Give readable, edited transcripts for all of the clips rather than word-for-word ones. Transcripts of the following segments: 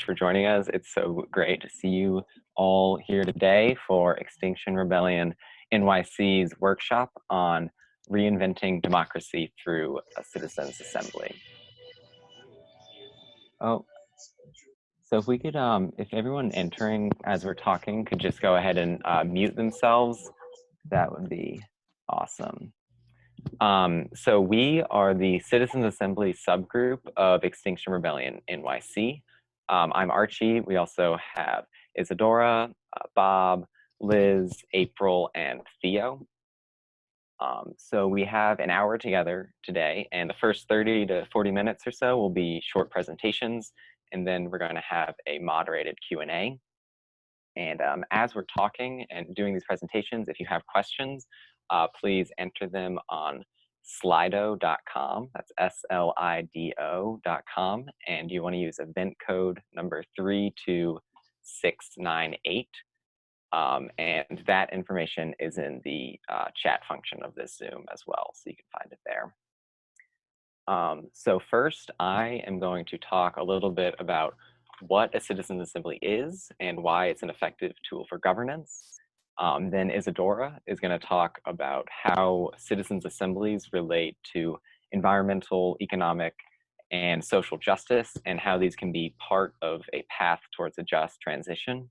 for joining us. It's so great to see you all here today for Extinction Rebellion NYC's workshop on reinventing democracy through a citizens' assembly. Oh, so if we could, if everyone entering as we're talking could just go ahead and mute themselves, that would be awesome. So we are the Citizens Assembly subgroup of Extinction Rebellion NYC. I'm Archie. We also have Isadora, Bob, Liz, April, and Theo. So we have an hour together today, and the first 30 to 40 minutes or so will be short presentations, and then we're going to have a moderated Q&A. And as we're talking and doing these presentations, if you have questions, please enter them on slido.com. That's SLIDO.com. And you want to use event code number 32698. And that information is in the chat function of this Zoom as well, so you can find it there. So first, I am going to talk a little bit about what a citizens assembly is and why it's an effective tool for governance. Then Isadora is going to talk about how citizens assemblies relate to environmental, economic, and social justice, and how these can be part of a path towards a just transition.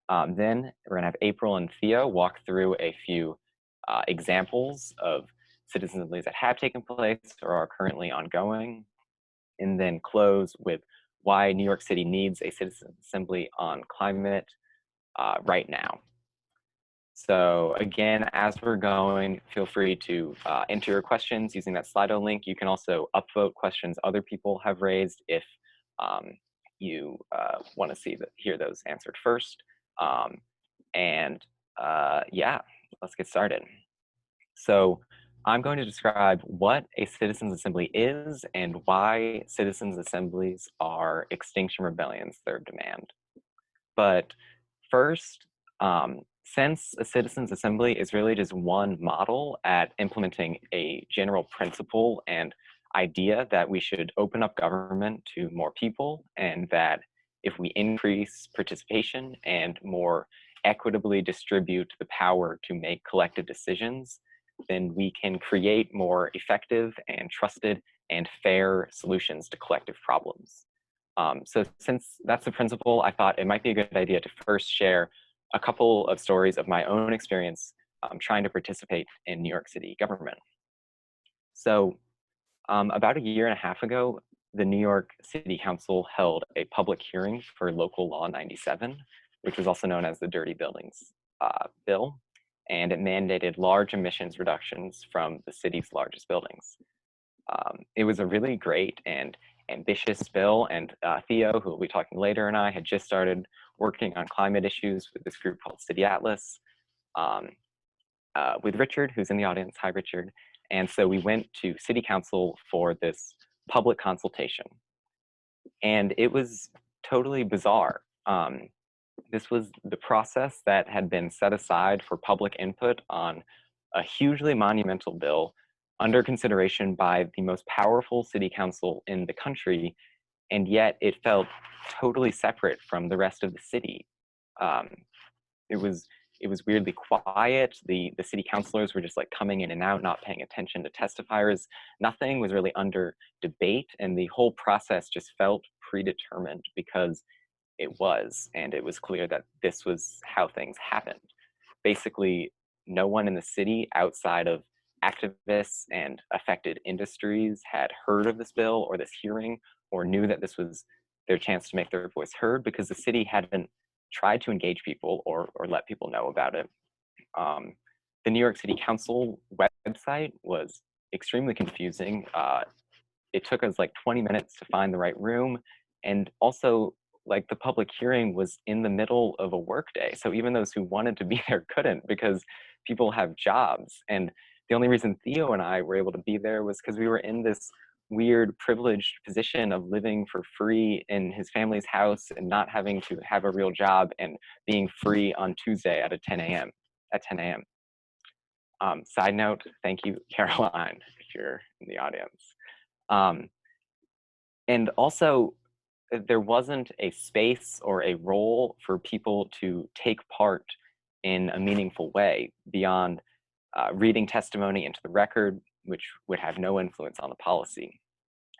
Then we're going to have April and Theo walk through a few examples of citizens assemblies that have taken place or are currently ongoing, and then close with why New York City needs a citizens assembly on climate right now. So again, as we're going, feel free to enter your questions using that Slido link. You can also upvote questions other people have raised if you want to hear those answered first. Yeah, let's get started. So I'm going to describe what a citizens assembly is and why citizens assemblies are Extinction Rebellion's third demand. But first, since a citizens assembly is really just one model at implementing a general principle and idea that we should open up government to more people, and that if we increase participation and more equitably distribute the power to make collective decisions, then we can create more effective and trusted and fair solutions to collective problems. So since that's the principle, I thought it might be a good idea to first share a couple of stories of my own experience trying to participate in New York City government. So about a year and a half ago, the New York City Council held a public hearing for Local Law 97, which was also known as the Dirty Buildings Bill, and it mandated large emissions reductions from the city's largest buildings. It was a really great and ambitious bill, and Theo, who will be talking later, and I had just started working on climate issues with this group called City Atlas, with Richard, who's in the audience. Hi, Richard. And so we went to City Council for this public consultation, and it was totally bizarre. This was the process that had been set aside for public input on a hugely monumental bill under consideration by the most powerful city council in the country, and yet it felt totally separate from the rest of the city. It was weirdly quiet. The city councilors were just like coming in and out, not paying attention to testifiers. Nothing was really under debate, and the whole process just felt predetermined because it was, and it was clear that this was how things happened. Basically, no one in the city outside of activists and affected industries had heard of this bill or this hearing, or knew that this was their chance to make their voice heard, because the city hadn't tried to engage people or let people know about it. The New York City Council website was extremely confusing. It took us like 20 minutes to find the right room, and also like the public hearing was in the middle of a workday. So even those who wanted to be there couldn't, because people have jobs. And the only reason Theo and I were able to be there was because we were in this weird privileged position of living for free in his family's house and not having to have a real job and being free on Tuesday at 10 a.m. Side note, thank you, Caroline, if you're in the audience. And also, there wasn't a space or a role for people to take part in a meaningful way beyond reading testimony into the record, which would have no influence on the policy.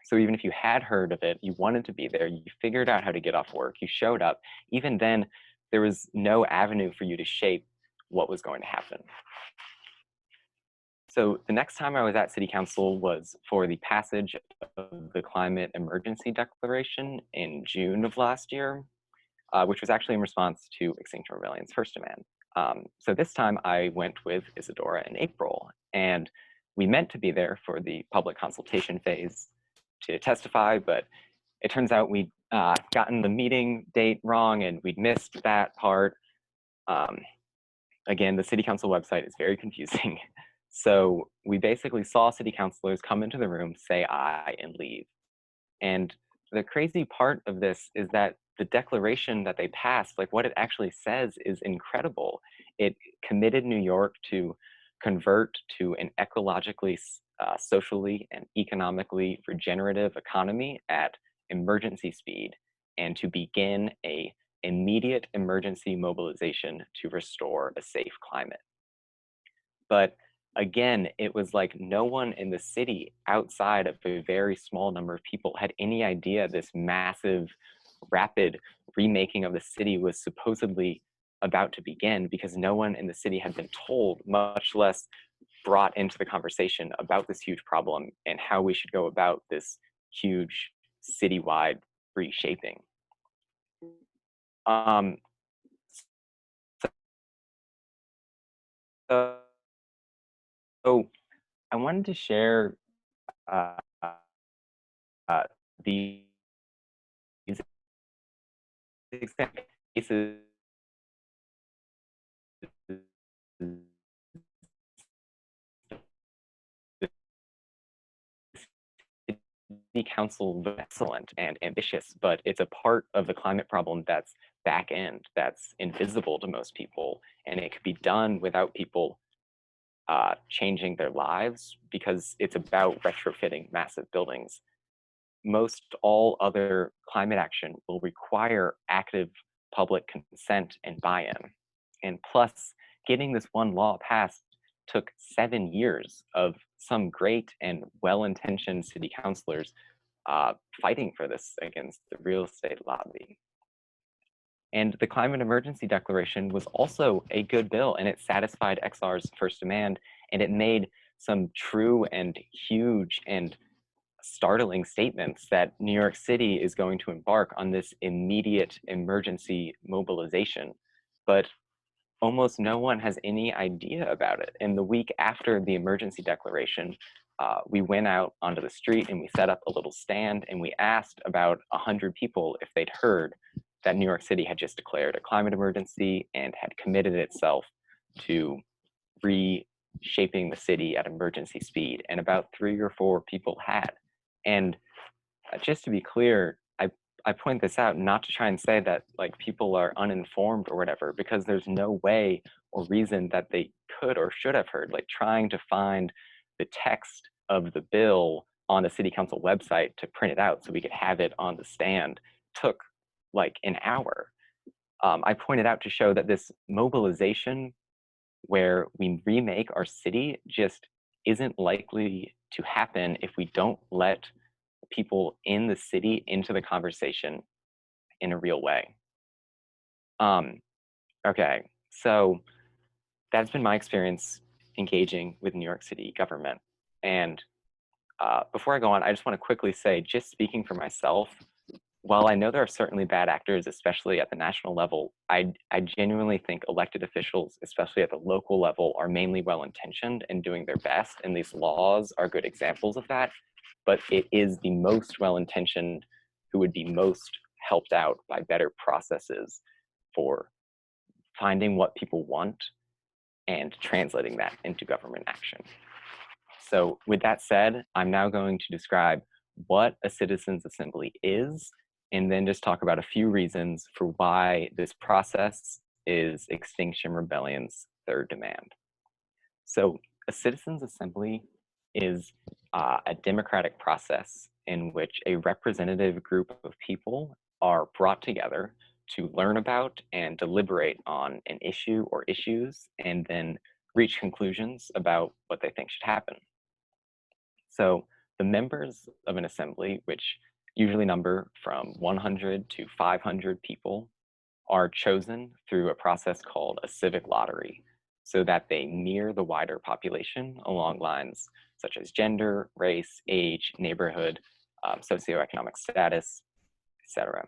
So even if you had heard of it, you wanted to be there, you figured out how to get off work, you showed up, even then, there was no avenue for you to shape what was going to happen. So the next time I was at City Council was for the passage of the Climate Emergency Declaration in June of last year, which was actually in response to Extinction Rebellion's first demand. So this time I went with Isadora and April, and we meant to be there for the public consultation phase to testify, but it turns out we'd gotten the meeting date wrong and we'd missed that part. Again, the City Council website is very confusing. So we basically saw city councilors come into the room, say aye, and leave. And the crazy part of this is that the declaration that they passed, like what it actually says, is incredible. It committed New York to convert to an ecologically, socially, and economically regenerative economy at emergency speed, and to begin a immediate emergency mobilization to restore a safe climate. But again, it was like no one in the city outside of a very small number of people had any idea this massive, rapid remaking of the city was supposedly about to begin, because no one in the city had been told, much less brought into the conversation about this huge problem and how we should go about this huge citywide reshaping. Um, so I wanted to share uh, uh, these cases the council was excellent and ambitious, but it's a part of the climate problem that's back end, that's invisible to most people, and it could be done without people changing their lives, because it's about retrofitting massive buildings. Most all other climate action will require active public consent and buy-in. And plus, getting this one law passed took 7 years of some great and well-intentioned city councilors fighting for this against the real estate lobby. And the Climate Emergency Declaration was also a good bill, and it satisfied XR's first demand, and it made some true and huge and startling statements that New York City is going to embark on this immediate emergency mobilization. But almost no one has any idea about it. And the week after the emergency declaration, we went out onto the street and we set up a little stand and we asked about 100 people if they'd heard that New York City had just declared a climate emergency and had committed itself to reshaping the city at emergency speed. And about 3 or 4 people had. And just to be clear, I point this out not to try and say that like people are uninformed or whatever, because there's no way or reason that they could or should have heard. Like trying to find the text of the bill on the city council website to print it out so we could have it on the stand took like an hour. I pointed out to show that this mobilization where we remake our city just isn't likely to happen if we don't let people in the city into the conversation in a real way. Okay, so that's been my experience engaging with New York City government. And before I go on, I just want to quickly say, just speaking for myself, while I know there are certainly bad actors, especially at the national level, I genuinely think elected officials, especially at the local level, are mainly well-intentioned and doing their best, and these laws are good examples of that. But it is the most well-intentioned who would be most helped out by better processes for finding what people want and translating that into government action. So with that said, I'm now going to describe what a citizens' assembly is, and then just talk about a few reasons for why this process is Extinction Rebellion's third demand. So a citizens' assembly is a democratic process in which a representative group of people are brought together to learn about and deliberate on an issue or issues, and then reach conclusions about what they think should happen. So the members of an assembly, which usually number from 100 to 500 people, are chosen through a process called a civic lottery, so that they mirror the wider population along lines such as gender, race, age, neighborhood, socioeconomic status, etc.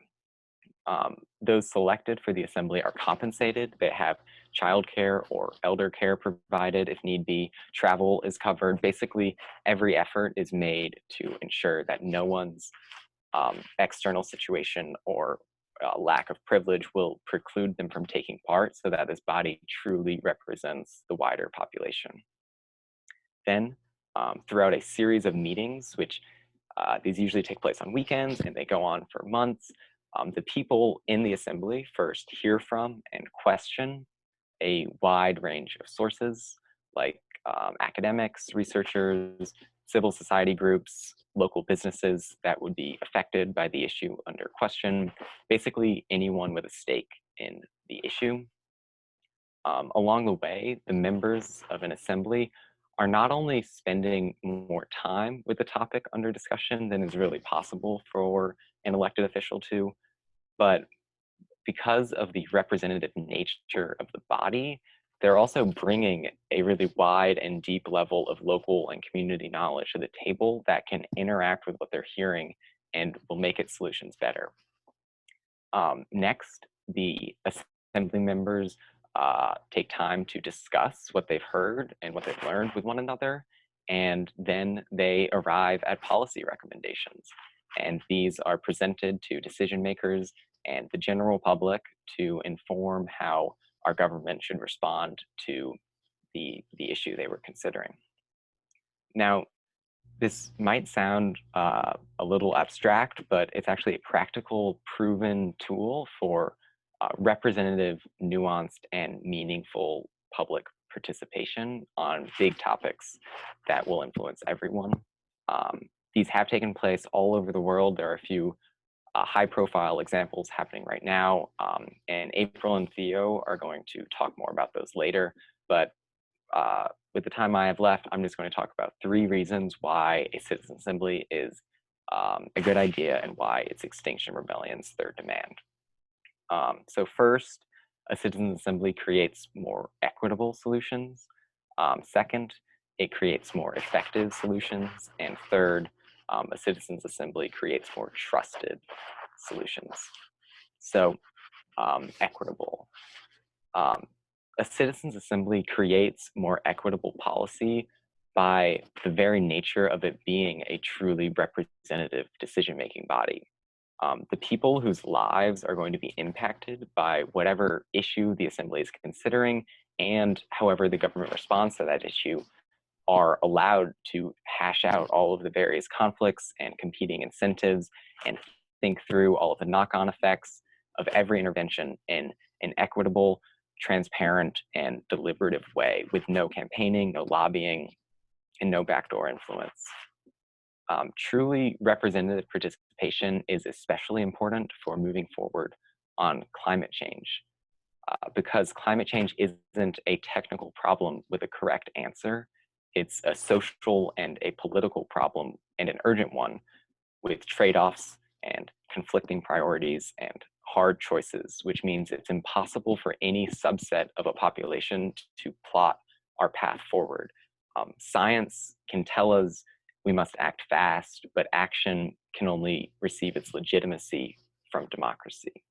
Those selected for the assembly are compensated. They have childcare or elder care provided if need be. Travel is covered. Basically, every effort is made to ensure that no one's external situation or lack of privilege will preclude them from taking part, so that this body truly represents the wider population. Then, throughout a series of meetings, which these usually take place on weekends and they go on for months, the people in the assembly first hear from and question a wide range of sources like academics, researchers, civil society groups, local businesses that would be affected by the issue under question, basically anyone with a stake in the issue. Along the way, the members of an assembly are not only spending more time with the topic under discussion than is really possible for an elected official to, but because of the representative nature of the body, they're also bringing a really wide and deep level of local and community knowledge to the table that can interact with what they're hearing and will make its solutions better. Next, the assembly members take time to discuss what they've heard and what they've learned with one another, and then they arrive at policy recommendations. And these are presented to decision makers and the general public to inform how our government should respond to the issue they were considering. Now, this might sound a little abstract, but it's actually a practical, proven tool for representative, nuanced, and meaningful public participation on big topics that will influence everyone. These have taken place all over the world. There are a few high-profile examples happening right now, and April and Theo are going to talk more about those later. But with the time I have left, I'm just going to talk about 3 reasons why a citizen assembly is a good idea and why it's Extinction Rebellion's third demand. So first, a citizen assembly creates more equitable solutions. Second, it creates more effective solutions. And third, a citizens assembly creates more trusted solutions. So equitable. A citizens assembly creates more equitable policy by the very nature of it being a truly representative decision-making body. The people whose lives are going to be impacted by whatever issue the assembly is considering, and however the government responds to that issue, are allowed to hash out all of the various conflicts and competing incentives and think through all of the knock-on effects of every intervention in an equitable, transparent, and deliberative way, with no campaigning, no lobbying, and no backdoor influence. Truly representative participation is especially important for moving forward on climate change, because climate change isn't a technical problem with a correct answer. It's a social and a political problem, and an urgent one, with trade-offs and conflicting priorities and hard choices, which means it's impossible for any subset of a population to plot our path forward. Science can tell us we must act fast, but action can only receive its legitimacy from democracy.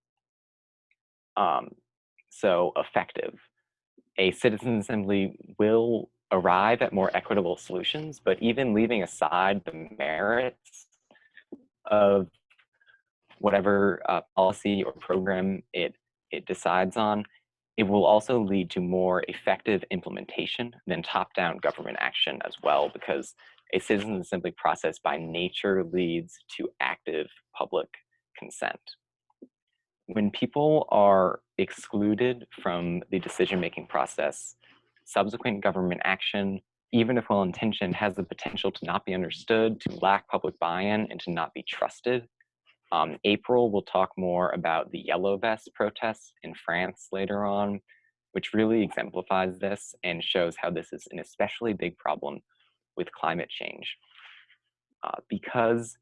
So effective. A citizen assembly will arrive at more equitable solutions, but even leaving aside the merits of whatever policy or program it decides on, it will also lead to more effective implementation than top-down government action as well, because a citizen assembly process by nature leads to active public consent. When people are excluded from the decision-making process, subsequent government action, even if well-intentioned, has the potential to not be understood, to lack public buy-in, and to not be trusted. April will talk more about the yellow vest protests in France later on, which really exemplifies this and shows how this is an especially big problem with climate change. Because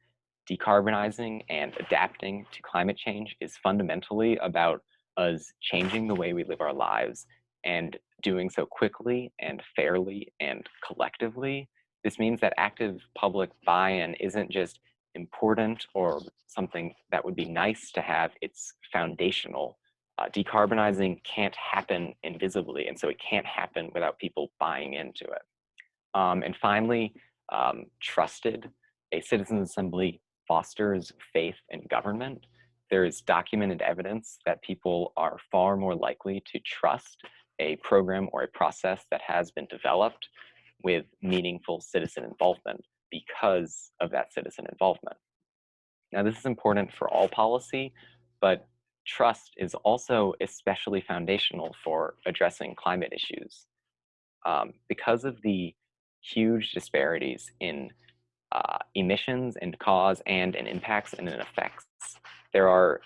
decarbonizing and adapting to climate change is fundamentally about us changing the way we live our lives and doing so quickly and fairly and collectively, this means that active public buy-in isn't just important or something that would be nice to have, it's foundational. Decarbonizing can't happen invisibly, and so it can't happen without people buying into it. And finally, trusted. A citizens' assembly fosters faith in government. There is documented evidence that people are far more likely to trust a program or a process that has been developed with meaningful citizen involvement because of that citizen involvement. Now, this is important for all policy, but trust is also especially foundational for addressing climate issues. Because of the huge disparities in emissions and cause and in impacts and in effects, there are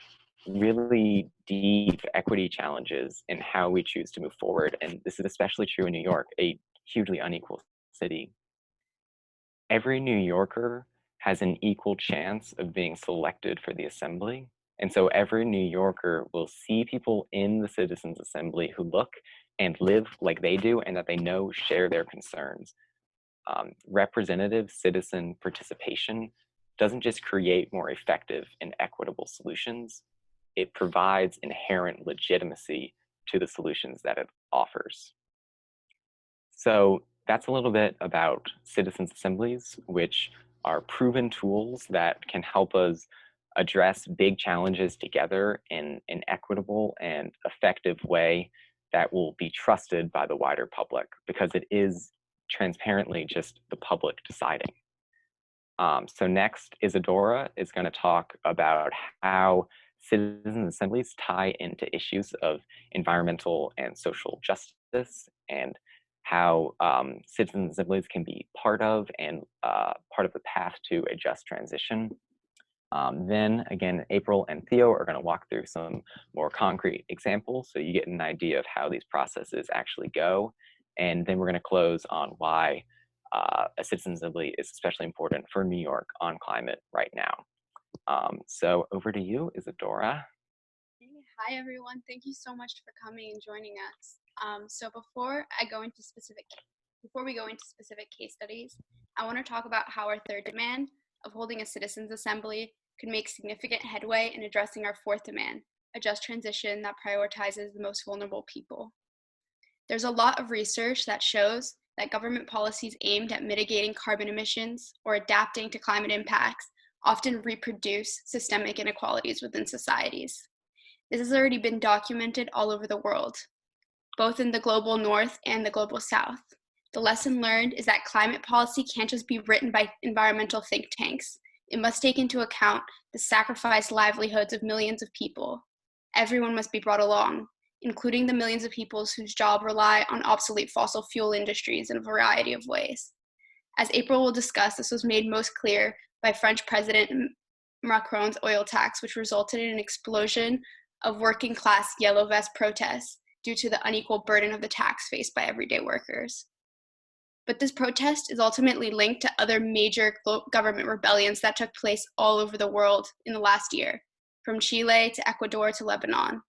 really deep equity challenges in how we choose to move forward. And this is especially true in New York, a hugely unequal city. Every New Yorker has an equal chance of being selected for the assembly. And so every New Yorker will see people in the Citizens Assembly who look and live like they do and that they know share their concerns. Representative citizen participation doesn't just create more effective and equitable solutions, it provides inherent legitimacy to the solutions that it offers. So that's a little bit about citizens' assemblies, which are proven tools that can help us address big challenges together in an equitable and effective way that will be trusted by the wider public, because it is transparently just the public deciding. So next, Isadora is going to talk about how citizen assemblies tie into issues of environmental and social justice, and how citizen assemblies can be part of the path to a just transition. Then again, April and Theo are going to walk through some more concrete examples so you get an idea of how these processes actually go. And then we're going to close on why a citizen assembly is especially important for New York on climate right now. So over to you, Isadora. Hi everyone, thank you so much for coming and joining us. So before we go into specific case studies, I want to talk about how our third demand of holding a citizens assembly could make significant headway in addressing our fourth demand, a just transition that prioritizes the most vulnerable people. There's a lot of research that shows that government policies aimed at mitigating carbon emissions or adapting to climate impacts often reproduce systemic inequalities within societies. This has already been documented all over the world, both in the global north and the global south. The lesson learned is that climate policy can't just be written by environmental think tanks. It must take into account the sacrificed livelihoods of millions of people. Everyone must be brought along, including the millions of people whose jobs rely on obsolete fossil fuel industries in a variety of ways. As April will discuss, this was made most clear by French President Macron's oil tax, which resulted in an explosion of working class yellow vest protests due to the unequal burden of the tax faced by everyday workers. But this protest is ultimately linked to other major government rebellions that took place all over the world in the last year, from Chile to Ecuador to Lebanon.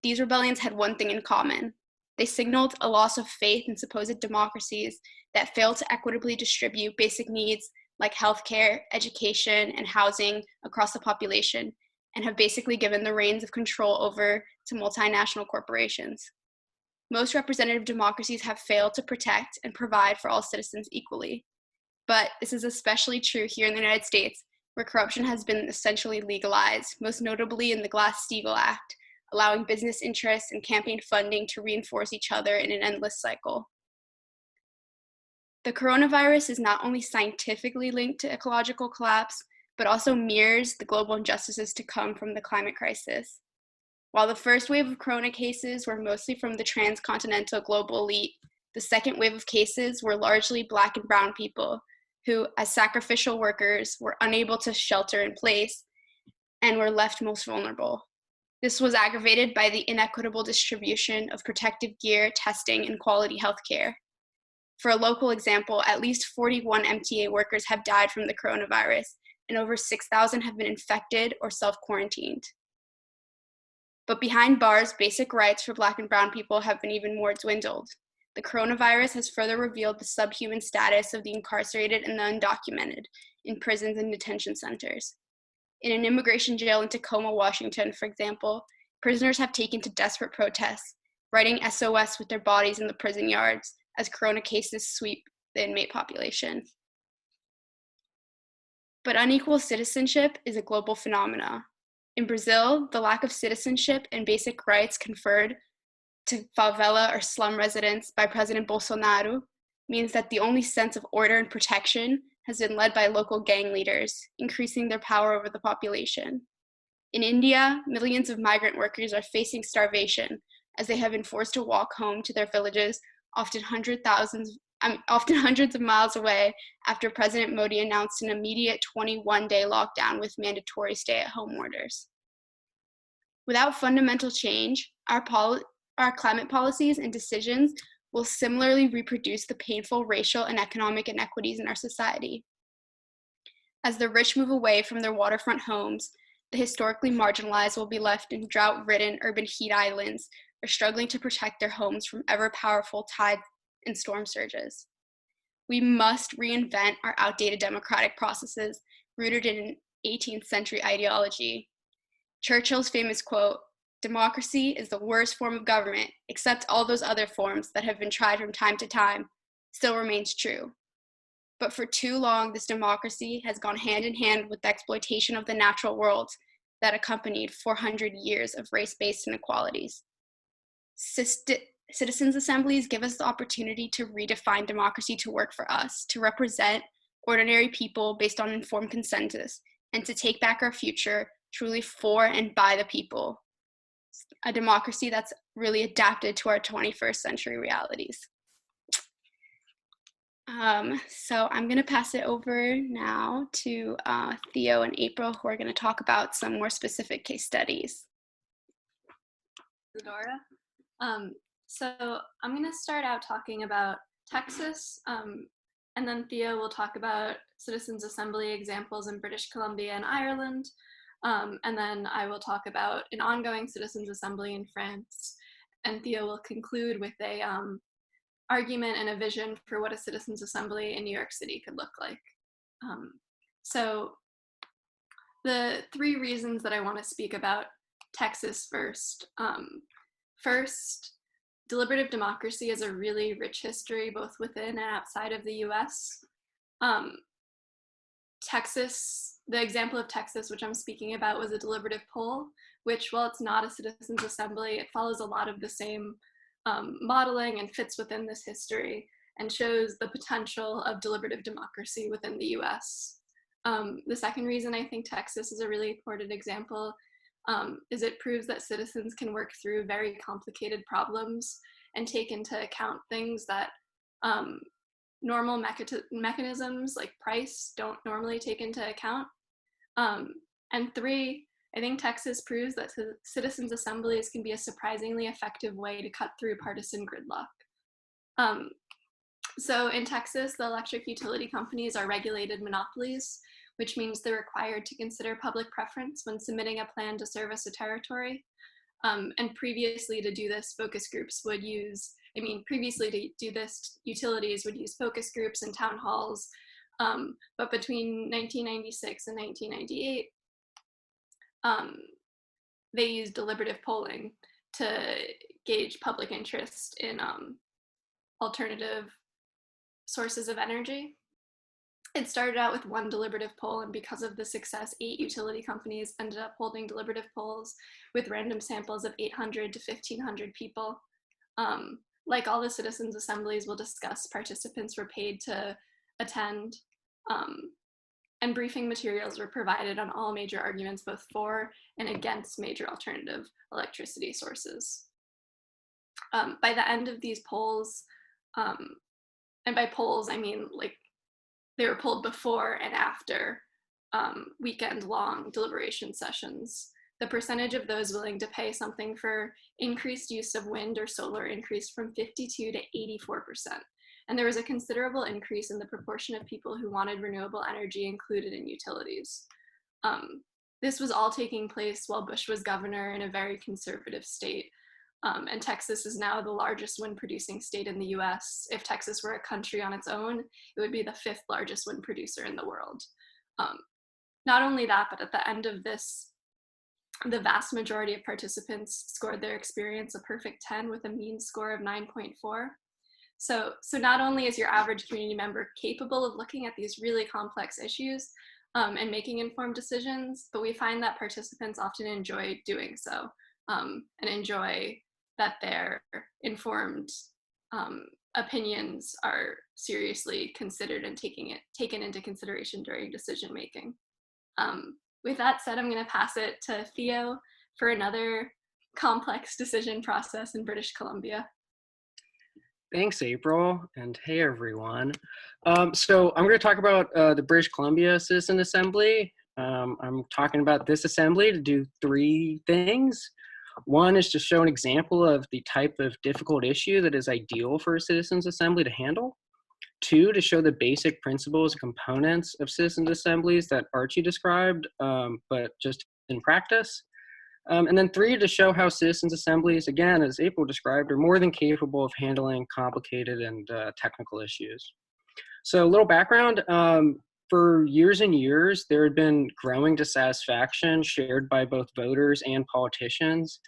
These rebellions had one thing in common. They signaled a loss of faith in supposed democracies that fail to equitably distribute basic needs like healthcare, education, and housing across the population, and have basically given the reins of control over to multinational corporations. Most representative democracies have failed to protect and provide for all citizens equally. But this is especially true here in the United States, where corruption has been essentially legalized, most notably in the Glass-Steagall Act, allowing business interests and campaign funding to reinforce each other in an endless cycle. The coronavirus is not only scientifically linked to ecological collapse, but also mirrors the global injustices to come from the climate crisis. While the first wave of corona cases were mostly from the transcontinental global elite, the second wave of cases were largely Black and brown people who, as sacrificial workers, were unable to shelter in place and were left most vulnerable. This was aggravated by the inequitable distribution of protective gear, testing, and quality healthcare. For a local example, at least 41 MTA workers have died from the coronavirus, and over 6,000 have been infected or self-quarantined. But behind bars, basic rights for Black and brown people have been even more dwindled. The coronavirus has further revealed the subhuman status of the incarcerated and the undocumented in prisons and detention centers. In an immigration jail in Tacoma, Washington, for example, prisoners have taken to desperate protests, writing SOS with their bodies in the prison yards as corona cases sweep the inmate population. But unequal citizenship is a global phenomenon. In Brazil, the lack of citizenship and basic rights conferred to favela or slum residents by President Bolsonaro means that the only sense of order and protection has been led by local gang leaders, increasing their power over the population. In India, millions of migrant workers are facing starvation as they have been forced to walk home to their villages, often hundreds of miles away, after President Modi announced an immediate 21-day lockdown with mandatory stay-at-home orders. Without fundamental change, our climate policies and decisions will similarly reproduce the painful racial and economic inequities in our society. As the rich move away from their waterfront homes, the historically marginalized will be left in drought-ridden urban heat islands or struggling to protect their homes from ever-powerful tides and storm surges. We must reinvent our outdated democratic processes rooted in an 18th century ideology. Churchill's famous quote, "Democracy is the worst form of government, except all those other forms that have been tried from time to time," still remains true. But for too long, this democracy has gone hand in hand with the exploitation of the natural world that accompanied 400 years of race-based inequalities. Citizens' assemblies give us the opportunity to redefine democracy to work for us, to represent ordinary people based on informed consensus, and to take back our future truly for and by the people. A democracy that's really adapted to our 21st century realities. So I'm going to pass it over now to Theo and April, who are going to talk about some more specific case studies. Dora. So I'm going to start out talking about Texas, and then Theo will talk about Citizens' Assembly examples in British Columbia and Ireland, and then I will talk about an ongoing Citizens' Assembly in France, and Theo will conclude with a argument and a vision for what a Citizens' Assembly in New York City could look like. So the three reasons that I want to speak about Texas first. First, deliberative democracy is a really rich history, both within and outside of the US. Texas, the example of Texas, which I'm speaking about, was a deliberative poll, which, while it's not a citizens' assembly, it follows a lot of the same modeling and fits within this history and shows the potential of deliberative democracy within the US. The second reason I think Texas is a really important example is it proves that citizens can work through very complicated problems and take into account things that normal mechanisms like price don't normally take into account. And three, I think Texas proves that citizens' assemblies can be a surprisingly effective way to cut through partisan gridlock. So in Texas, the electric utility companies are regulated monopolies, which means they're required to consider public preference when submitting a plan to service a territory. And previously to do this, utilities would use focus groups and town halls. But between 1996 and 1998, they used deliberative polling to gauge public interest in alternative sources of energy. It started out with one deliberative poll, and because of the success, 8 utility companies ended up holding deliberative polls with random samples of 800 to 1,500 people. Like all the citizens' assemblies we'll discuss, participants were paid to attend, and briefing materials were provided on all major arguments, both for and against major alternative electricity sources. By the end of these polls, and by polls I mean like they were polled before and after weekend-long deliberation sessions. The percentage of those willing to pay something for increased use of wind or solar increased from 52 to 84%. And there was a considerable increase in the proportion of people who wanted renewable energy included in utilities. This was all taking place while Bush was governor in a very conservative state. And Texas is now the largest wind producing state in the US. If Texas were a country on its own, it would be the 5th largest wind producer in the world. Not only that, but at the end of this, the vast majority of participants scored their experience a perfect 10 with a mean score of 9.4. So not only is your average community member capable of looking at these really complex issues and making informed decisions, but we find that participants often enjoy doing so and enjoy that their informed opinions are seriously considered and taken into consideration during decision making. With that said, I'm going to pass it to Theo for another complex decision process in British Columbia. Thanks, April, and hey, everyone. So I'm going to talk about the British Columbia Citizen Assembly. I'm talking about this assembly to do 3 things. One is to show an example of the type of difficult issue that is ideal for a citizens assembly to handle. 2, to show the basic principles and components of citizens assemblies that Archie described, but just in practice. And then 3, to show how citizens assemblies, again, as April described, are more than capable of handling complicated and technical issues. So a little background. For years and years, there had been growing dissatisfaction shared by both voters and politicians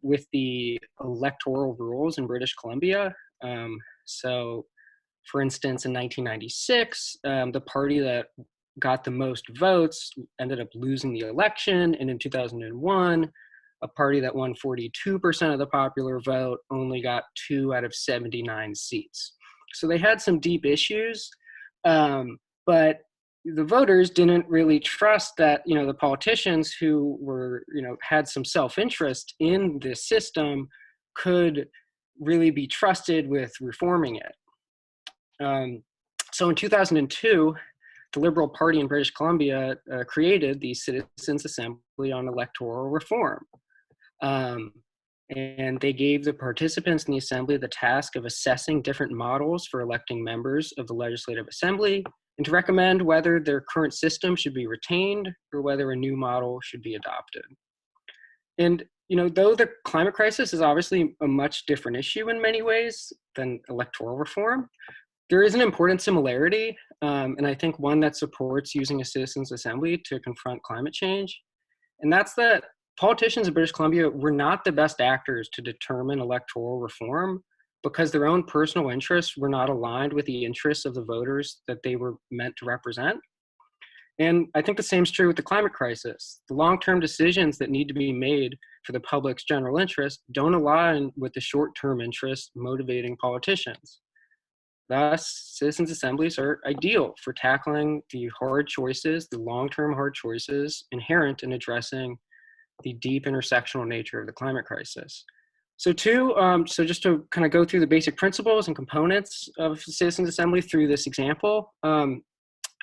with the electoral rules in British Columbia. So, for instance, in 1996, the party that got the most votes ended up losing the election, and in 2001, a party that won 42% of the popular vote only got 2 out of 79 seats. So they had some deep issues. But the voters didn't really trust that, the politicians who were, had some self-interest in this system could really be trusted with reforming it. So in 2002, the Liberal Party in British Columbia created the Citizens Assembly on Electoral Reform. And they gave the participants in the assembly the task of assessing different models for electing members of the Legislative Assembly and to recommend whether their current system should be retained or whether a new model should be adopted. And, though the climate crisis is obviously a much different issue in many ways than electoral reform, there is an important similarity, and I think one that supports using a citizens assembly to confront climate change. And that's that politicians in British Columbia were not the best actors to determine electoral reform because their own personal interests were not aligned with the interests of the voters that they were meant to represent. And I think the same is true with the climate crisis. The long-term decisions that need to be made for the public's general interest don't align with the short-term interests motivating politicians. Thus, citizens' assemblies are ideal for tackling the hard choices, the long-term hard choices inherent in addressing the deep intersectional nature of the climate crisis. So just to kind of go through the basic principles and components of citizens' assembly through this example,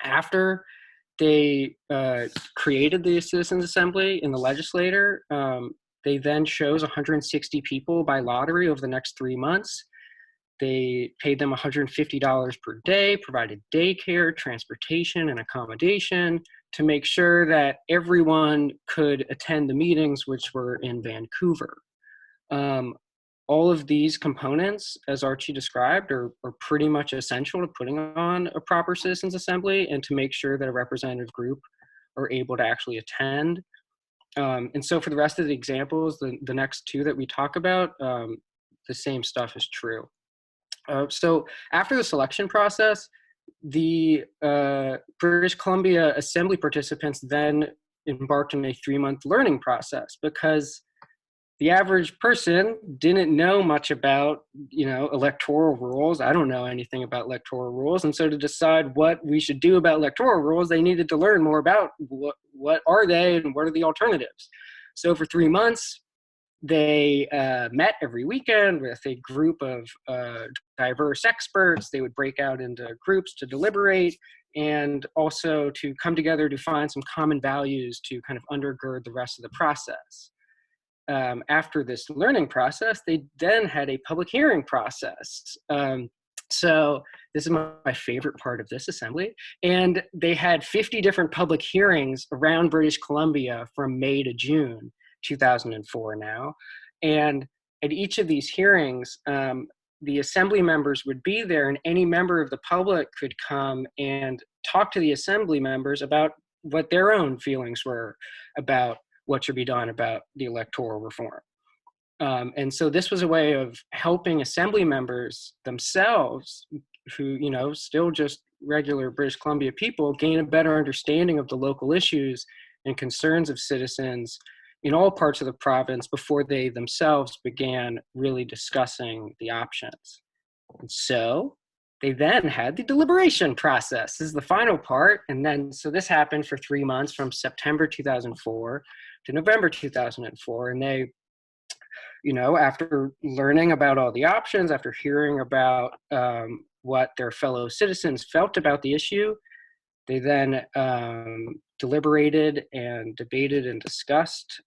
after they created the citizens' assembly in the legislature, they then chose 160 people by lottery over the next 3 months. They paid them $150 per day, provided daycare, transportation, and accommodation to make sure that everyone could attend the meetings, which were in Vancouver. All of these components, as Archie described, are pretty much essential to putting on a proper citizens assembly and to make sure that a representative group are able to actually attend. And so for the rest of the examples, the next 2 that we talk about, the same stuff is true. So after the selection process, the British Columbia Assembly participants then embarked on a 3-month learning process because the average person didn't know much about, electoral rules. I don't know anything about electoral rules. And so to decide what we should do about electoral rules, they needed to learn more about what are they and what are the alternatives. So for 3 months, they met every weekend with a group of diverse experts. They would break out into groups to deliberate, and also to come together to find some common values to kind of undergird the rest of the process. After this learning process, they then had a public hearing process. So this is my favorite part of this assembly. And they had 50 different public hearings around British Columbia from May to June 2004 now. And at each of these hearings, the assembly members would be there, and any member of the public could come and talk to the assembly members about what their own feelings were about what should be done about the electoral reform. And so this was a way of helping assembly members themselves, who, still just regular British Columbia people, gain a better understanding of the local issues and concerns of citizens in all parts of the province before they themselves began really discussing the options. And so they then had the deliberation process. This is the final part. And then, so this happened for 3 months, from September 2004 to November 2004. And they, after learning about all the options, after hearing about what their fellow citizens felt about the issue, they then deliberated and debated and discussed,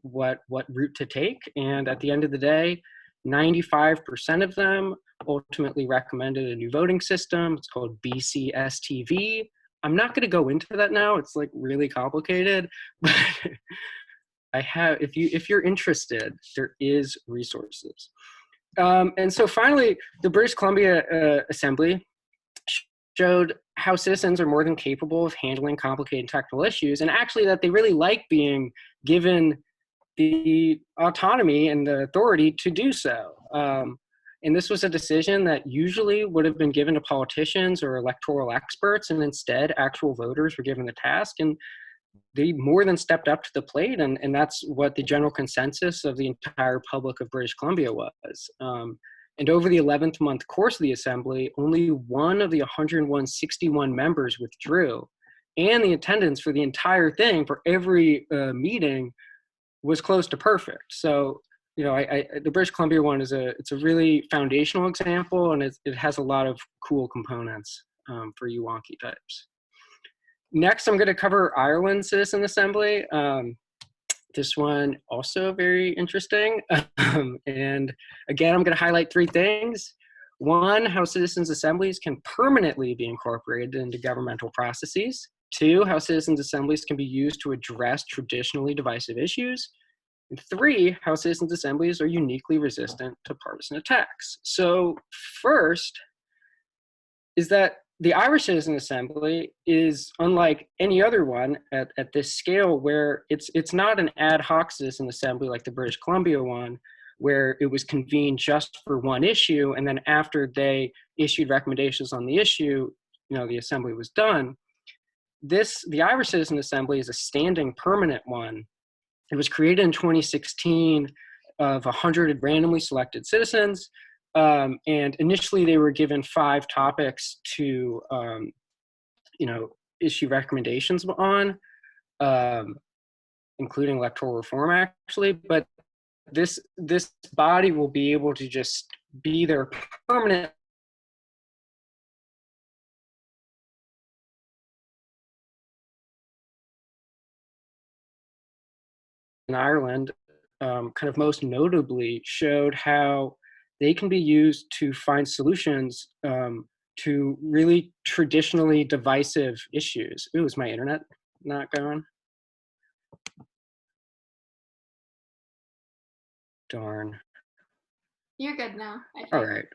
what route to take. And at the end of the day, 95% of them ultimately recommended a new voting system. It's called BCSTV. I'm not going to go into that now. It's like really complicated, but I have, if you're interested, there is resources. And so finally, the British Columbia Assembly showed how citizens are more than capable of handling complicated technical issues, and actually that they really like being given the autonomy and the authority to do so. And this was a decision that usually would have been given to politicians or electoral experts, and instead actual voters were given the task, and they more than stepped up to the plate, and that's what the general consensus of the entire public of British Columbia was. And over the 11th month course of the assembly, only one of the 161 members withdrew, and the attendance for the entire thing, for every meeting, was close to perfect. So, the British Columbia one it's a really foundational example, and it has a lot of cool components for you wonky types. Next, I'm going to cover Ireland's Citizen Assembly. This one also very interesting. And again, I'm going to highlight 3 things. 1, how citizens' assemblies can permanently be incorporated into governmental processes. 2, how citizens' assemblies can be used to address traditionally divisive issues. And 3, how citizens' assemblies are uniquely resistant to partisan attacks. So first is that the Irish Citizen Assembly is unlike any other one at this scale, where it's not an ad hoc citizen assembly like the British Columbia one, where it was convened just for one issue, and then after they issued recommendations on the issue, the assembly was done. The Irish Citizen Assembly is a standing permanent one. It was created in 2016 of 100 randomly selected citizens. And initially they were given 5 topics to, issue recommendations on, including electoral reform, actually. But this body will be able to just be there permanent. In Ireland, kind of most notably showed how they can be used to find solutions to really traditionally divisive issues. Ooh, is my internet not going? Darn. You're good now. All right.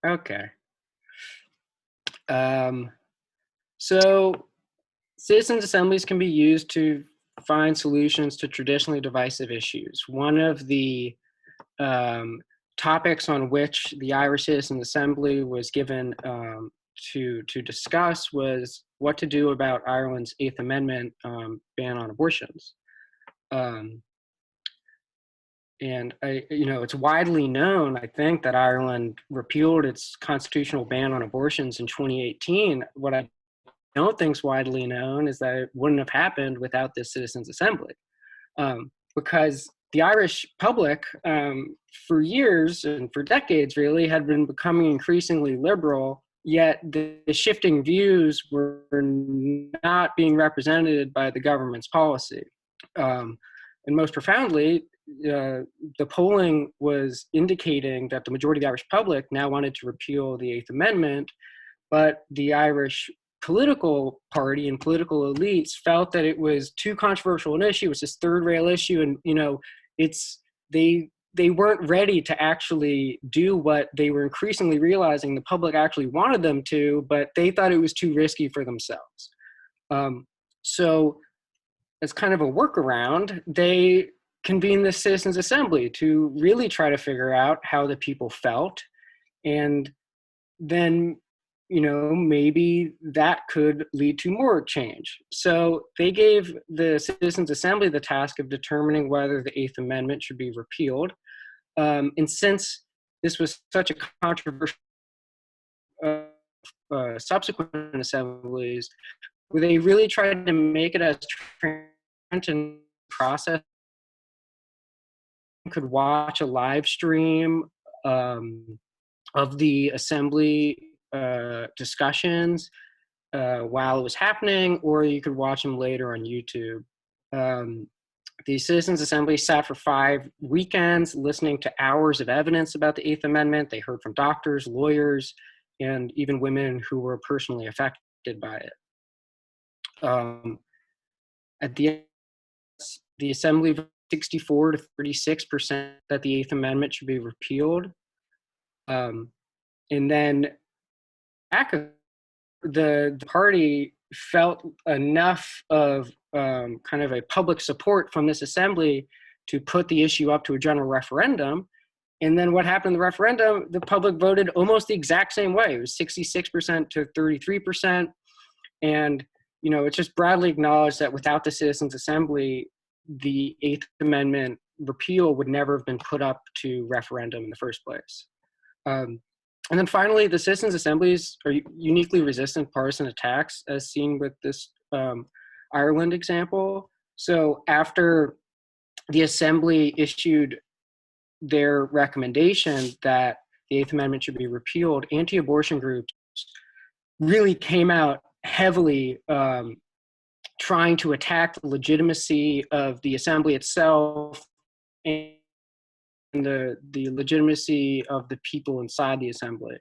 Okay. So citizens' assemblies can be used to find solutions to traditionally divisive issues. One of the topics on which the Irish Citizens Assembly was given to discuss was what to do about Ireland's 8th Amendment ban on abortions. And it's widely known, I think, that Ireland repealed its constitutional ban on abortions in 2018. What I don't think is widely known is that it wouldn't have happened without this Citizens Assembly, because the Irish public, for years and for decades really, had been becoming increasingly liberal yet the shifting views were not being represented by the government's policy. And most profoundly, the polling was indicating that the majority of the Irish public now wanted to repeal the Eighth Amendment, but the Irish political party and political elites felt that it was too controversial an issue. It was this third rail issue, and they weren't ready to actually do what they were increasingly realizing the public actually wanted them to, but they thought it was too risky for themselves. So as kind of a workaround, they convened the Citizens Assembly to really try to figure out how the people felt, and then maybe that could lead to more change. So they gave the Citizens Assembly the task of determining whether the Eighth Amendment should be repealed. And since this was such a controversial subsequent assemblies, where they really tried to make it as transparent and process, could watch a live stream of the assembly discussions while it was happening, or you could watch them later on YouTube. The Citizens Assembly sat for 5 weekends listening to hours of evidence about the Eighth Amendment. They heard from doctors, lawyers, and even women who were personally affected by it. At the end, the Assembly voted 64 to 36% that the Eighth Amendment should be repealed. And then the party felt enough of kind of a public support from this assembly to put the issue up to a general referendum. And then what happened in the referendum, the public voted almost the exact same way. It was 66% to 33%. And, it's just broadly acknowledged that without the Citizens Assembly, the Eighth Amendment repeal would never have been put up to referendum in the first place. And then finally, the Citizens Assemblies are uniquely resistant to partisan attacks, as seen with this Ireland example. So after the Assembly issued their recommendation that the Eighth Amendment should be repealed, anti-abortion groups really came out heavily trying to attack the legitimacy of the Assembly itself and the legitimacy of the people inside the Assembly.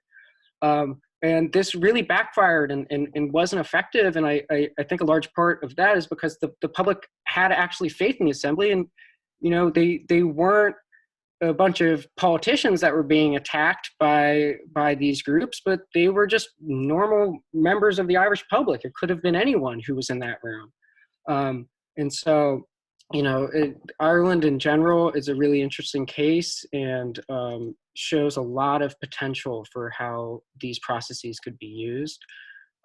And this really backfired and wasn't effective. And I think a large part of that is because the public had actually faith in the Assembly, and they weren't a bunch of politicians that were being attacked by these groups, but they were just normal members of the Irish public. It could have been anyone who was in that room. And so, Ireland in general is a really interesting case, and shows a lot of potential for how these processes could be used.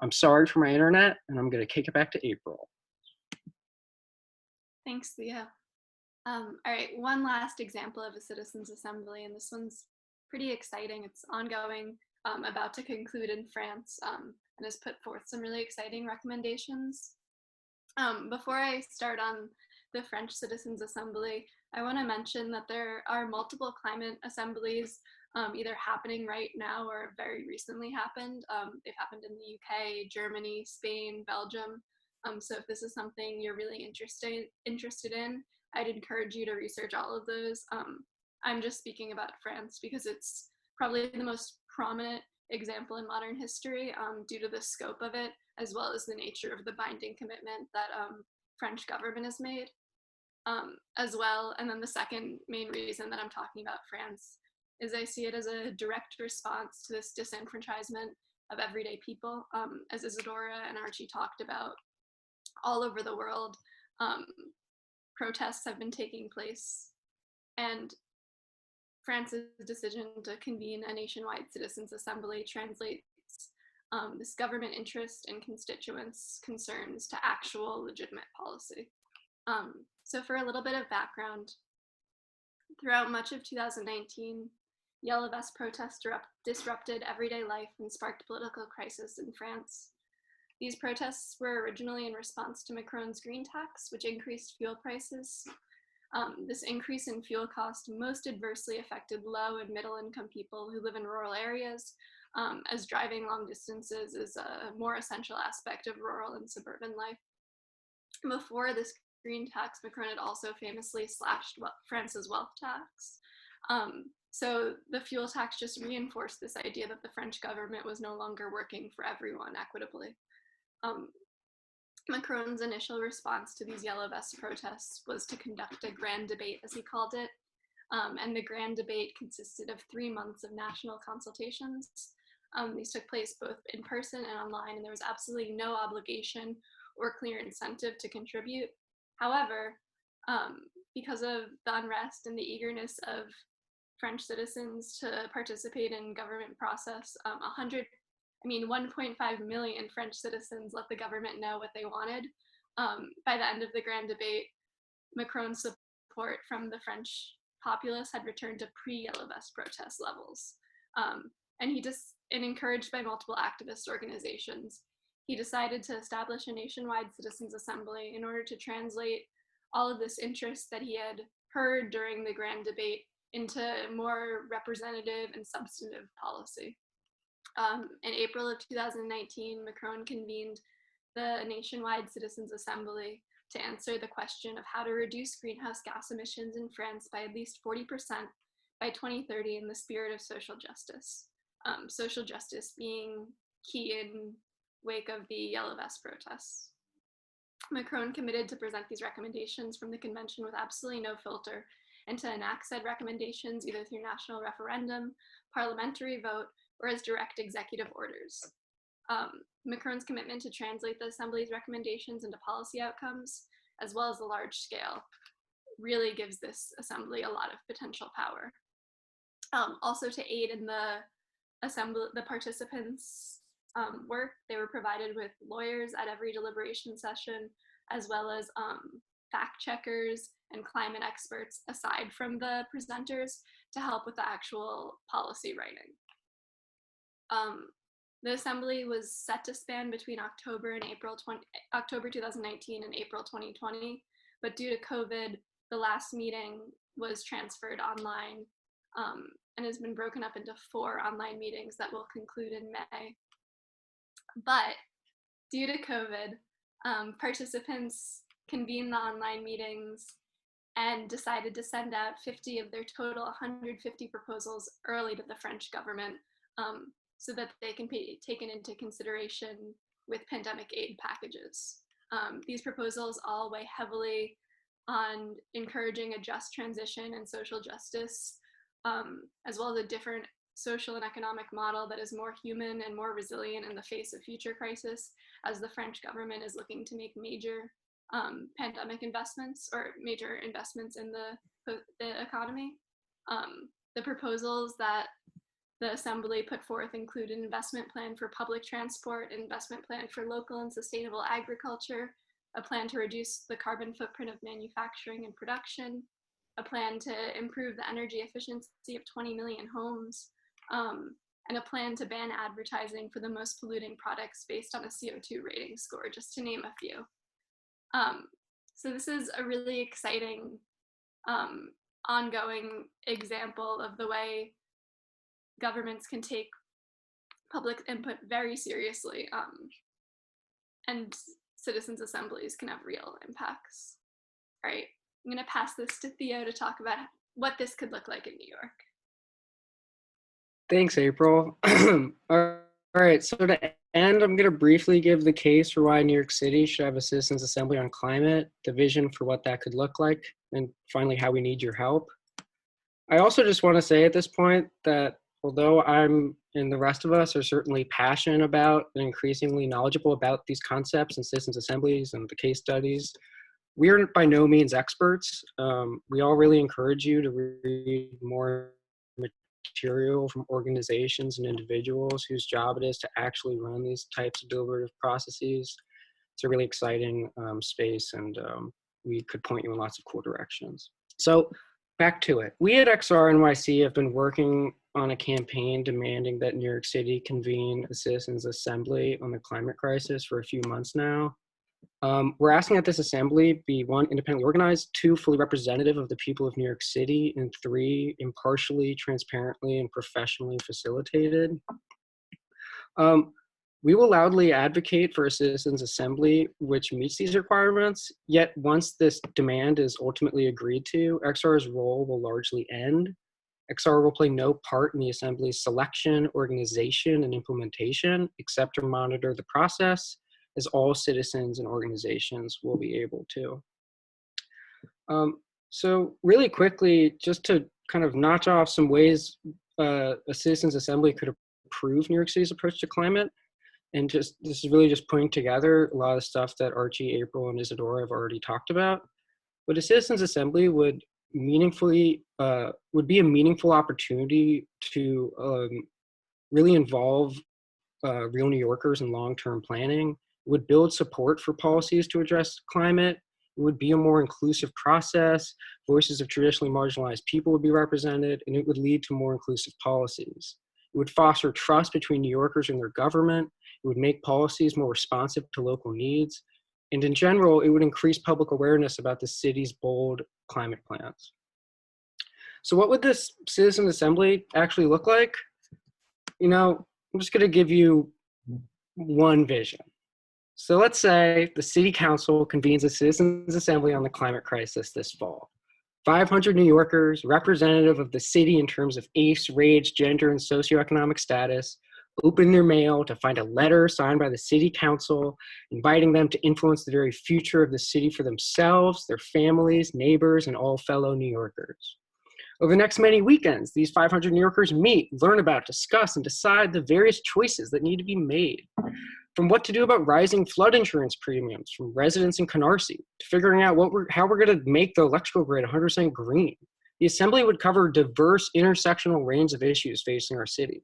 I'm sorry for my internet, and I'm going to kick it back to April. Thanks, Leo. All right, one last example of a Citizens Assembly, and this one's pretty exciting. It's ongoing, about to conclude in France, and has put forth some really exciting recommendations. Before I start on the French Citizens Assembly, I want to mention that there are multiple climate assemblies either happening right now or very recently happened. They've happened in the UK, Germany, Spain, Belgium. So if this is something you're really interested in, I'd encourage you to research all of those. I'm just speaking about France because it's probably the most prominent example in modern history due to the scope of it, as well as the nature of the binding commitment that French government has made as well. And then the second main reason that I'm talking about France is I see it as a direct response to this disenfranchisement of everyday people. As Isadora and Archie talked about, all over the world, protests have been taking place, and France's decision to convene a nationwide citizens assembly translates this government interest in constituents' concerns to actual legitimate policy. So for a little bit of background, throughout much of 2019, Yellow Vest protests disrupted everyday life and sparked political crisis in France. These protests were originally in response to Macron's green tax, which increased fuel prices. This increase in fuel cost most adversely affected low and middle income people who live in rural areas, as driving long distances is a more essential aspect of rural and suburban life. Before this green tax, Macron had also famously slashed France's wealth tax. So the fuel tax just reinforced this idea that the French government was no longer working for everyone equitably. Macron's initial response to these Yellow Vest protests was to conduct a grand debate, as he called it. And the grand debate consisted of 3 months of national consultations. These took place both in person and online, and there was absolutely no obligation or clear incentive to contribute. However, because of the unrest and the eagerness of French citizens to participate in government process, 1.5 million French citizens let the government know what they wanted. By the end of the grand debate, Macron's support from the French populace had returned to pre-Yellow Vest protest levels. And encouraged by multiple activist organizations, he decided to establish a nationwide citizens' assembly in order to translate all of this interest that he had heard during the grand debate into more representative and substantive policy. In April of 2019, Macron convened the nationwide citizens' assembly to answer the question of how to reduce greenhouse gas emissions in France by at least 40% by 2030 in the spirit of social justice. Social justice being key in wake of the Yellow Vest protests. Macron committed to present these recommendations from the convention with absolutely no filter and to enact said recommendations either through national referendum, parliamentary vote, or as direct executive orders. Macron's commitment to translate the Assembly's recommendations into policy outcomes, as well as the large scale, really gives this Assembly a lot of potential power. Also to aid in the participants' work, they were provided with lawyers at every deliberation session, as well as fact checkers and climate experts aside from the presenters to help with the actual policy writing. The Assembly was set to span between October 2019 and April 2020, but due to COVID, the last meeting was transferred online and has been broken up into 4 online meetings that will conclude in May. But due to COVID, participants convened the online meetings and decided to send out 50 of their total 150 proposals early to the French government so that they can be taken into consideration with pandemic aid packages. These proposals all weigh heavily on encouraging a just transition and social justice, as well as a different social and economic model that is more human and more resilient in the face of future crisis, as the French government is looking to make major pandemic investments or major investments in the economy. The proposals that the Assembly put forth include an investment plan for public transport, an investment plan for local and sustainable agriculture, a plan to reduce the carbon footprint of manufacturing and production, a plan to improve the energy efficiency of 20 million homes, and a plan to ban advertising for the most polluting products based on a CO2 rating score, just to name a few. So this is a really exciting ongoing example of the way governments can take public input very seriously, and citizens' assemblies can have real impacts. All right, I'm going to pass this to Theo to talk about what this could look like in New York. Thanks, April. All right, so to end, I'm going to briefly give the case for why New York City should have a citizens' assembly on climate, the vision for what that could look like, and finally, how we need your help. I also just want to say at this point that although I'm and the rest of us are certainly passionate about and increasingly knowledgeable about these concepts and citizens' assemblies and the case studies, we are by no means experts. We all really encourage you to read more material from organizations and individuals whose job it is to actually run these types of deliberative processes. It's a really exciting space, and we could point you in lots of cool directions. So back to it. We at XRNYC have been working on a campaign demanding that New York City convene a citizens' assembly on the climate crisis for a few months now. We're asking that this assembly be 1, independently organized, 2, fully representative of the people of New York City, and 3, impartially, transparently, and professionally facilitated. We will loudly advocate for a citizens' assembly which meets these requirements, yet once this demand is ultimately agreed to, XR's role will largely end. XR will play no part in the assembly's selection, organization, and implementation, except to monitor the process, as all citizens and organizations will be able to. So really quickly, just to kind of notch off some ways a citizens' assembly could improve New York City's approach to climate, and this is really just putting together a lot of stuff that Archie, April, and Isadora have already talked about. But a citizens' assembly would be a meaningful opportunity to really involve real New Yorkers in long-term planning. It would build support for policies to address climate. It would be a more inclusive process. Voices of traditionally marginalized people would be represented, and it would lead to more inclusive policies. It would foster trust between New Yorkers and their government. It would make policies more responsive to local needs. And in general, it would increase public awareness about the city's bold climate plans. So what would this citizen assembly actually look like? You know, I'm just gonna give you one vision. So let's say the city council convenes a citizens assembly on the climate crisis this fall. 500 New Yorkers, representative of the city in terms of age, race, gender, and socioeconomic status, open their mail to find a letter signed by the city council, inviting them to influence the very future of the city for themselves, their families, neighbors, and all fellow New Yorkers. Over the next many weekends, these 500 New Yorkers meet, learn about, discuss, and decide the various choices that need to be made. From what to do about rising flood insurance premiums from residents in Canarsie, to figuring out how we're gonna make the electrical grid 100% green. The assembly would cover a diverse intersectional range of issues facing our city.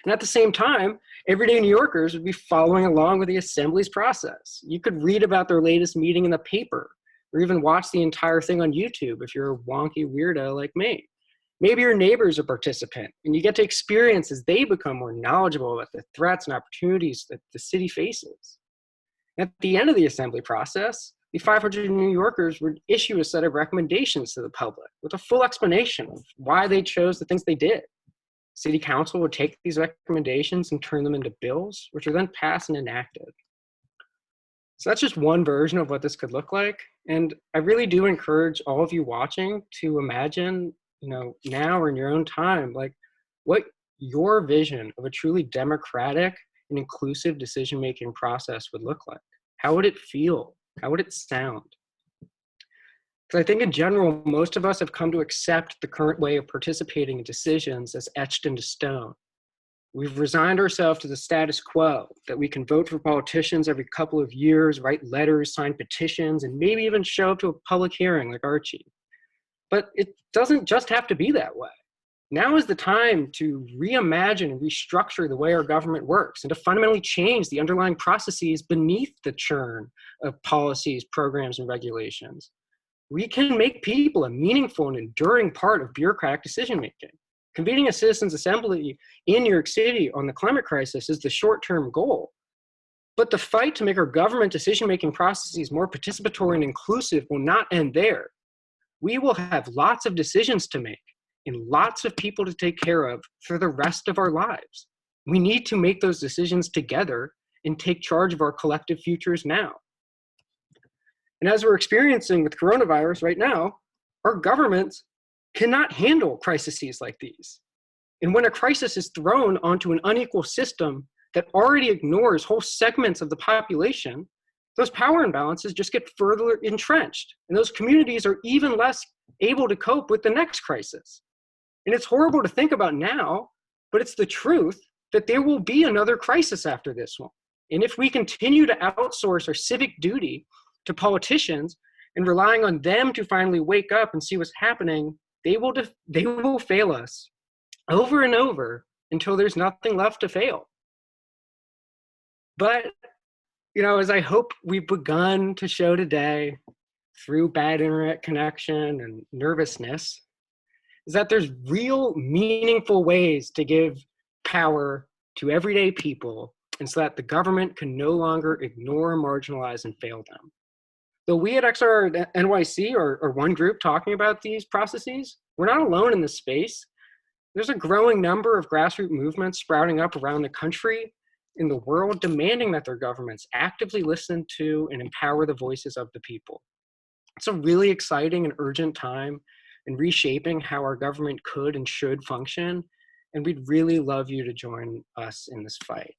And at the same time, everyday New Yorkers would be following along with the assembly's process. You could read about their latest meeting in the paper, or even watch the entire thing on YouTube if you're a wonky weirdo like me. Maybe your neighbor's a participant, and you get to experience as they become more knowledgeable about the threats and opportunities that the city faces. At the end of the assembly process, the 500 New Yorkers would issue a set of recommendations to the public with a full explanation of why they chose the things they did. City Council would take these recommendations and turn them into bills, which are then passed and enacted. So that's just one version of what this could look like. And I really do encourage all of you watching to imagine, now or in your own time, like what your vision of a truly democratic and inclusive decision-making process would look like. How would it feel? How would it sound? Because I think in general, most of us have come to accept the current way of participating in decisions as etched into stone. We've resigned ourselves to the status quo, that we can vote for politicians every couple of years, write letters, sign petitions, and maybe even show up to a public hearing like Archie. But it doesn't just have to be that way. Now is the time to reimagine and restructure the way our government works and to fundamentally change the underlying processes beneath the churn of policies, programs, and regulations. We can make people a meaningful and enduring part of bureaucratic decision-making. Convening a citizens' assembly in New York City on the climate crisis is the short-term goal. But the fight to make our government decision-making processes more participatory and inclusive will not end there. We will have lots of decisions to make and lots of people to take care of for the rest of our lives. We need to make those decisions together and take charge of our collective futures now. And as we're experiencing with coronavirus right now, our governments cannot handle crises like these. And when a crisis is thrown onto an unequal system that already ignores whole segments of the population, those power imbalances just get further entrenched. And those communities are even less able to cope with the next crisis. And it's horrible to think about now, but it's the truth that there will be another crisis after this one. And if we continue to outsource our civic duty to politicians and relying on them to finally wake up and see what's happening, they will fail us over and over until there's nothing left to fail. But, as I hope we've begun to show today through bad internet connection and nervousness, is that there's real meaningful ways to give power to everyday people, and so that the government can no longer ignore, marginalize, and fail them. Though we at XR.nyc are one group talking about these processes, we're not alone in this space. There's a growing number of grassroots movements sprouting up around the country in the world demanding that their governments actively listen to and empower the voices of the people. It's a really exciting and urgent time in reshaping how our government could and should function, and we'd really love you to join us in this fight.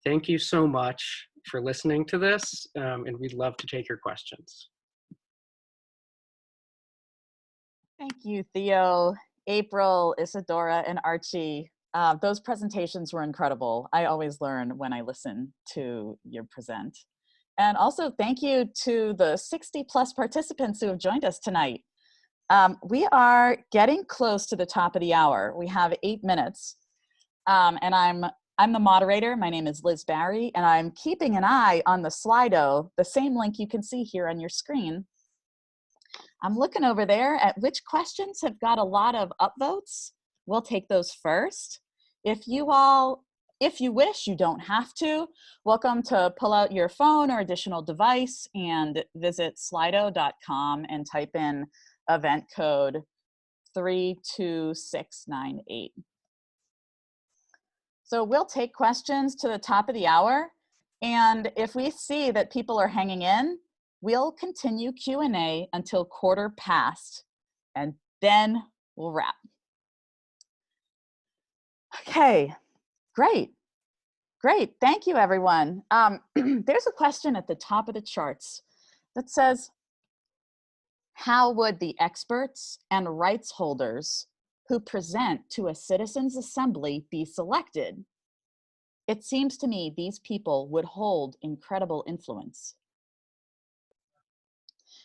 Thank you so much for listening to this, and we'd love to take your questions. Thank you, Theo, April, Isadora, and Archie. Those presentations were incredible. I always learn when I listen to you present. And also thank you to the 60+ participants who have joined us tonight. We are getting close to the top of the hour. We have 8 minutes. And I'm the moderator. My name is Liz Barry, and I'm keeping an eye on the Slido, the same link you can see here on your screen. I'm looking over there at which questions have got a lot of upvotes. We'll take those first. If you wish, you don't have to. Welcome to pull out your phone or additional device and visit slido.com and type in event code 32698. So we'll take questions to the top of the hour. And if we see that people are hanging in, we'll continue Q&A until 1/4 and then we'll wrap. Okay, great. Thank you, everyone. There's a question at the top of the charts that says, how would the experts and rights holders who present to a citizens' assembly be selected? It seems to me these people would hold incredible influence.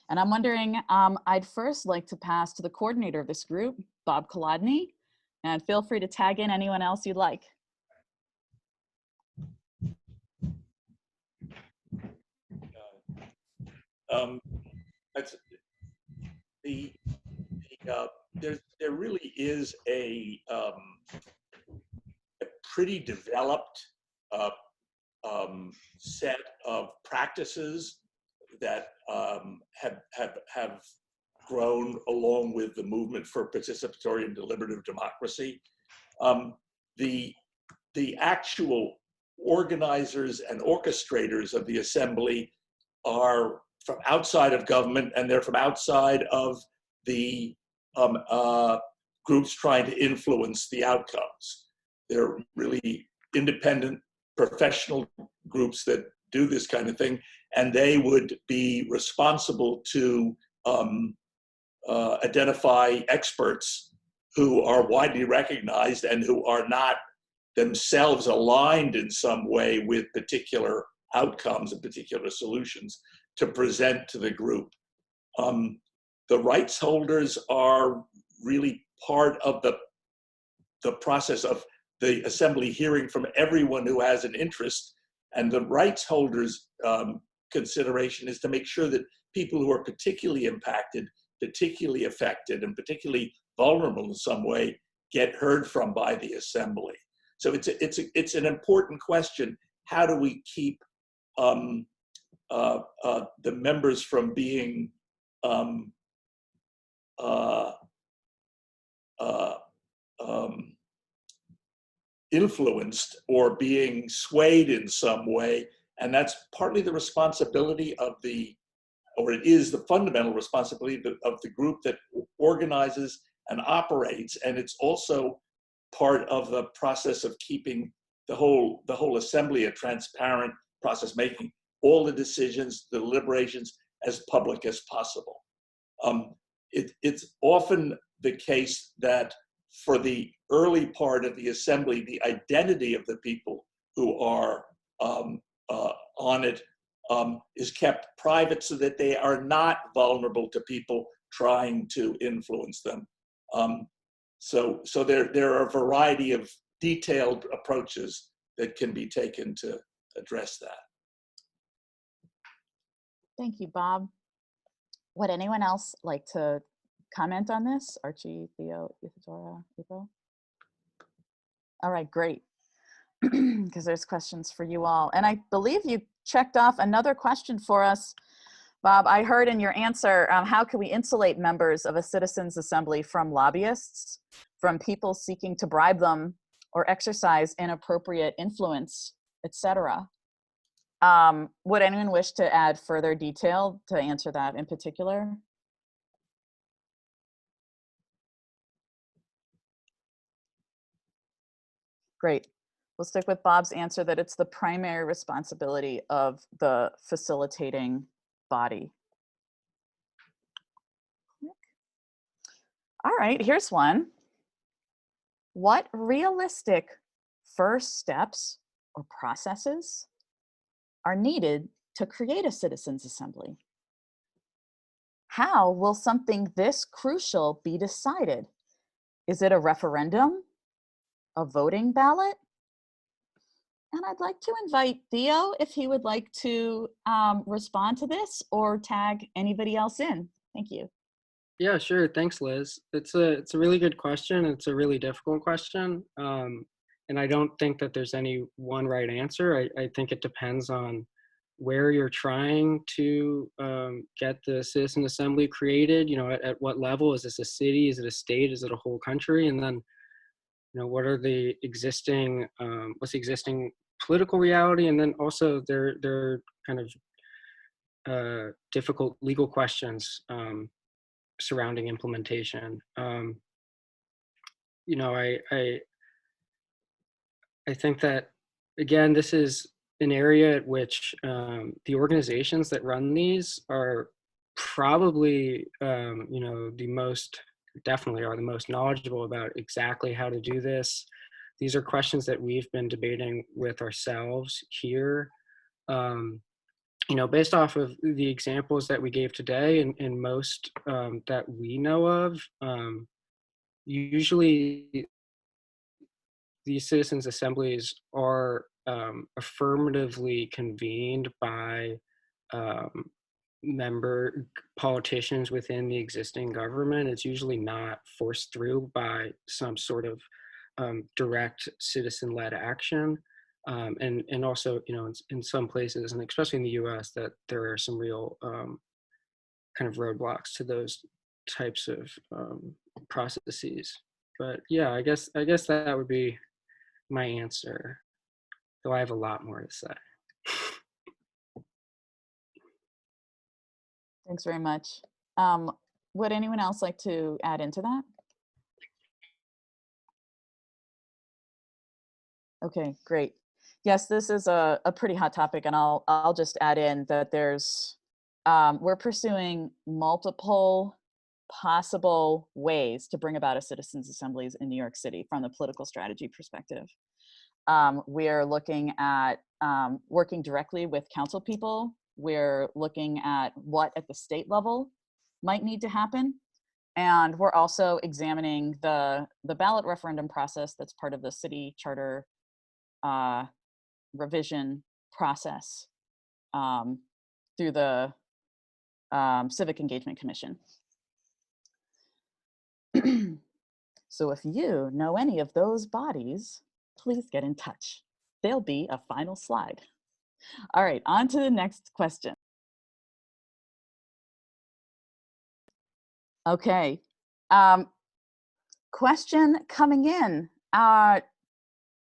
And I'm wondering, I'd first like to pass to the coordinator of this group, Bob Kolodny, and feel free to tag in anyone else you'd like. There really is a pretty developed set of practices that have grown along with the movement for participatory and deliberative democracy. The actual organizers and orchestrators of the assembly are from outside of government, and they're from outside of the groups trying to influence the outcomes. They're really independent professional groups that do this kind of thing, and they would be responsible to identify experts who are widely recognized and who are not themselves aligned in some way with particular outcomes and particular solutions to present to the group. The rights holders are really part of the process of the assembly hearing from everyone who has an interest, and the rights holders consideration is to make sure that people who are particularly impacted, particularly affected, and particularly vulnerable in some way get heard from by the assembly. So it's an important question. How do we keep the members from being influenced or being swayed in some way? And that's partly the responsibility of it is the fundamental responsibility of the group that organizes and operates. And it's also part of the process of keeping the whole assembly a transparent process, making all the decisions, the deliberations as public as possible. It's often the case that for the early part of the assembly, the identity of the people who are on it is kept private so that they are not vulnerable to people trying to influence them. So there are a variety of detailed approaches that can be taken to address that. Thank you, Bob. Would anyone else like to comment on this? Archie, Theo, Isadora, April? All right, great. Because there's questions for you all. And I believe you checked off another question for us Bob, I heard in your answer, how can we insulate members of a citizens' assembly from lobbyists, from people seeking to bribe them or exercise inappropriate influence, etc.? Would anyone wish to add further detail to answer that in particular? Great. We'll stick with Bob's answer that it's the primary responsibility of the facilitating body. All right, here's one. What realistic first steps or processes are needed to create a citizens' assembly? How will something this crucial be decided? Is it a referendum, a voting ballot? And I'd like to invite Theo if he would like to respond to this or tag anybody else in. Thank you. Yeah, sure. Thanks, Liz. It's a really good question. It's a really difficult question. And I don't think that there's any one right answer. I think it depends on where you're trying to get the citizen assembly created. You know, at what level? Is this a city? Is it a state? Is it a whole country? And then, you know, what are the existing, what's the existing political reality? And then also there kind of difficult legal questions surrounding implementation. You know, I think that, again, this is an area at which the organizations that run these are probably, you know, definitely are the most knowledgeable about exactly how to do this. These are questions that we've been debating with ourselves here. You know, based off of the examples that we gave today and most that we know of, usually these citizens' assemblies are affirmatively convened by member politicians within the existing government. It's usually not forced through by some sort of direct citizen-led action. And also, you know, in some places, and especially in the US, that there are some real kind of roadblocks to those types of processes. But yeah, I guess that would be my answer, though I have a lot more to say. Thanks very much. Would anyone else like to add into that? Okay, great. Yes, this is a pretty hot topic, and I'll just add in that there's we're pursuing multiple possible ways to bring about a citizens' assemblies in New York City from the political strategy perspective. We are looking at working directly with council people. We're looking at what at the state level might need to happen. And we're also examining the ballot referendum process that's part of the city charter revision process through the Civic Engagement Commission. So if you know any of those bodies, please get in touch. There'll be a final slide. All right, on to the next question. Okay, question coming in,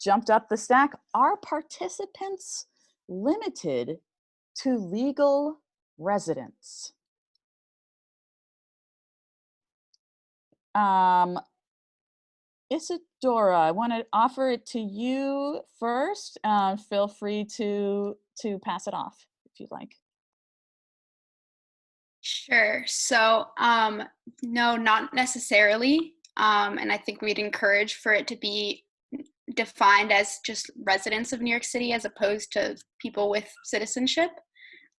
jumped up the stack. Are participants limited to legal residents? Isadora, I want to offer it to you first. Feel free to pass it off if you'd like. Sure. So, no, not necessarily. And I think we'd encourage for it to be defined as just residents of New York City as opposed to people with citizenship.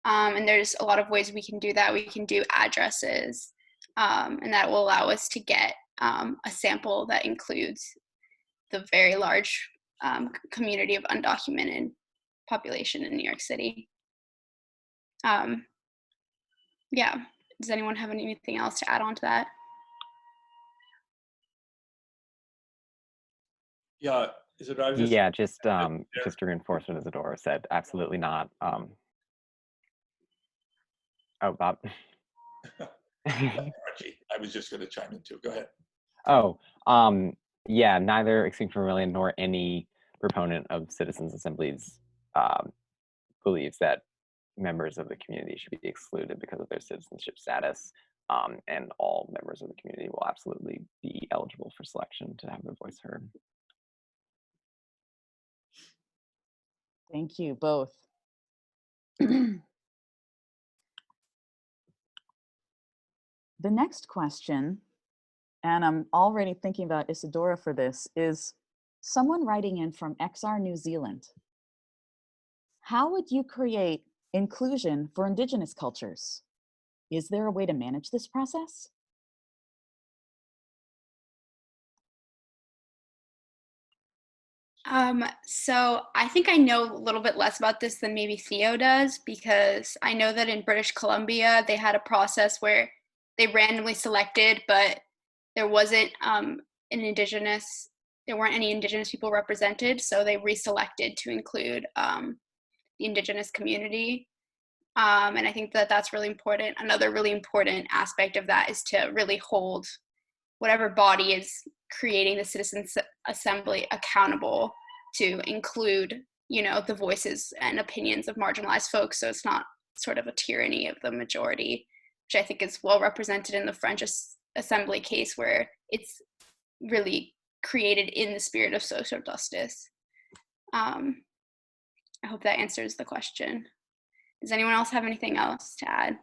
And there's a lot of ways we can do that. We can do addresses, and that will allow us to get a sample that includes the very large community of undocumented population in New York City. Yeah, does anyone have anything else to add on to that? Yeah, is it? Yeah, just to reinforce what Isadora said, absolutely not. Oh, Bob. Archie, I was just going to chime in too. Go ahead. Oh, yeah, neither Extinction Rebellion nor any proponent of citizens' assemblies believes that members of the community should be excluded because of their citizenship status. And all members of the community will absolutely be eligible for selection to have their voice heard. Thank you both. The next question, and I'm already thinking about Isadora for this, is someone writing in from XR New Zealand. How would you create inclusion for Indigenous cultures? Is there a way to manage this process? So I think I know a little bit less about this than maybe Theo does, because I know that in British Columbia, they had a process where they randomly selected, but there wasn't there weren't any Indigenous people represented, so they reselected to include the Indigenous community. And I think that that's really important. Another really important aspect of that is to really hold whatever body is creating the Citizens Assembly accountable to include, you know, the voices and opinions of marginalized folks, so it's not sort of a tyranny of the majority, which I think is well represented in the French Assembly case, where it's really created in the spirit of social justice. I hope that answers the question. Does anyone else have anything else to add?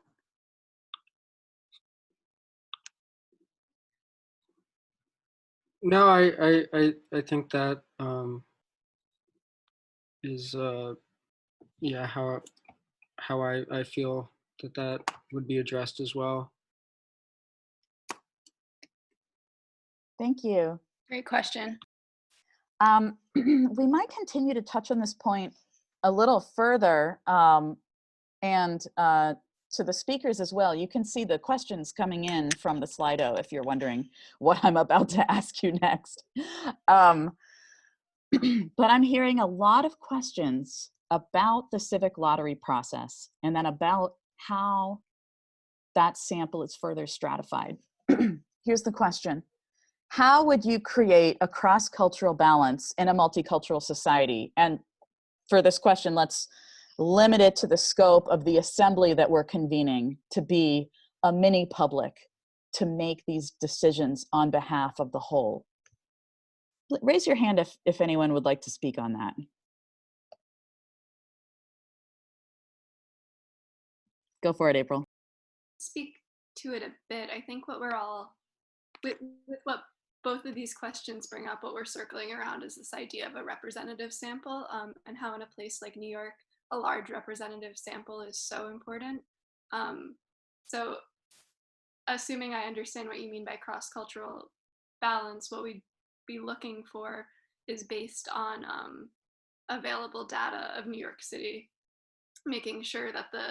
No, I think that is yeah, how I feel that would be addressed as well. Thank you. Great question. We might continue to touch on this point a little further, and to the speakers as well. You can see the questions coming in from the Slido if you're wondering what I'm about to ask you next. But I'm hearing a lot of questions about the civic lottery process, and then about how that sample is further stratified. Here's the question. How would you create a cross-cultural balance in a multicultural society? And for this question, let's limit it to the scope of the assembly that we're convening to be a mini public to make these decisions on behalf of the whole. Raise your hand if anyone would like to speak on that. Go for it, April. Speak to it a bit. I think what we're all, with what both of these questions bring up, what we're circling around is this idea of a representative sample, and how in a place like New York, a large representative sample is so important. So assuming I understand what you mean by cross-cultural balance, what we'd be looking for is based on available data of New York City, making sure that the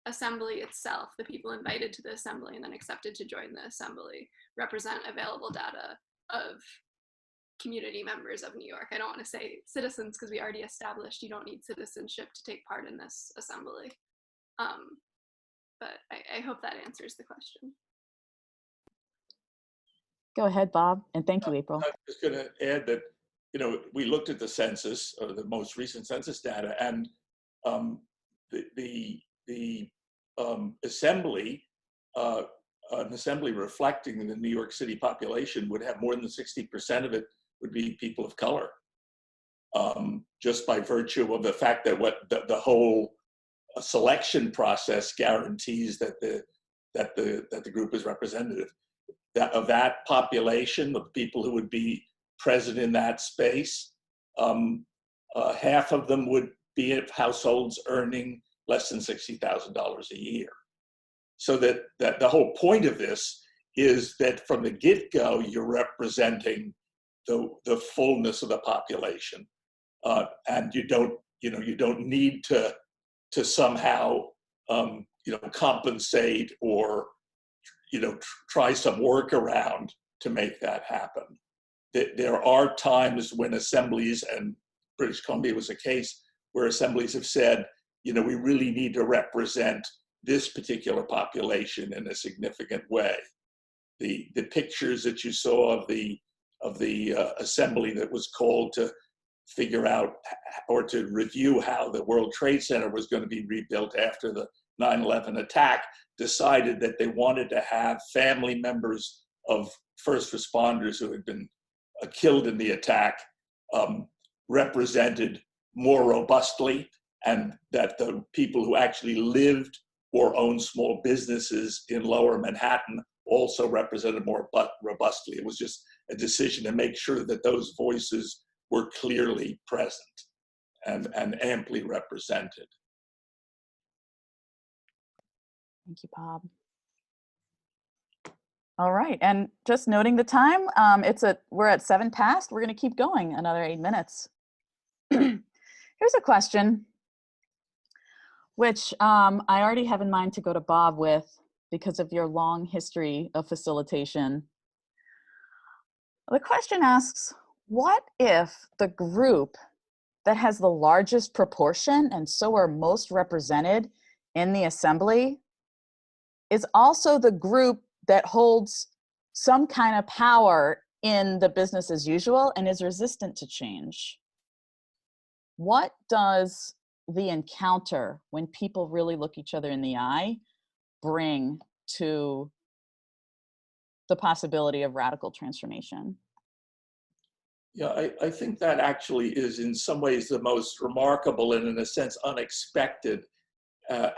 assembly itself, the people invited to the assembly and then accepted to join the assembly, represent available data of community members of New York. I don't want to say citizens because we already established you don't need citizenship to take part in this assembly. But I hope that answers the question. Go ahead, Bob, and thank you, April. I was going to add that, you know, we looked at the census, or the most recent census data, and the assembly, an assembly reflecting the New York City population would have more than 60% of it would be people of color, just by virtue of the fact that the whole selection process guarantees that the group is representative. Of that population of people who would be present in that space, half of them would be in households earning less than $60,000 a year. So that the whole point of this is that from the get-go, you're representing the fullness of the population, and you don't need to somehow compensate or try some workaround to make that happen. There are times when assemblies, and British Columbia was a case where assemblies have said, we really need to represent this particular population in a significant way. The pictures that you saw of the assembly that was called to figure out or to review how the World Trade Center was going to be rebuilt after the 9/11 attack, decided that they wanted to have family members of first responders who had been killed in the attack represented more robustly, and that the people who actually lived or owned small businesses in Lower Manhattan also represented more robustly. It was just a decision to make sure that those voices were clearly present and amply represented. Thank you, Bob. All right, and just noting the time, we're at 7 past. We're going to keep going another 8 minutes. Here's a question, which I already have in mind to go to Bob with because of your long history of facilitation. The question asks, what if the group that has the largest proportion and so are most represented in the assembly is also the group that holds some kind of power in the business as usual and is resistant to change? What does the encounter when people really look each other in the eye bring to the possibility of radical transformation? Yeah, I think that actually is in some ways the most remarkable and in a sense unexpected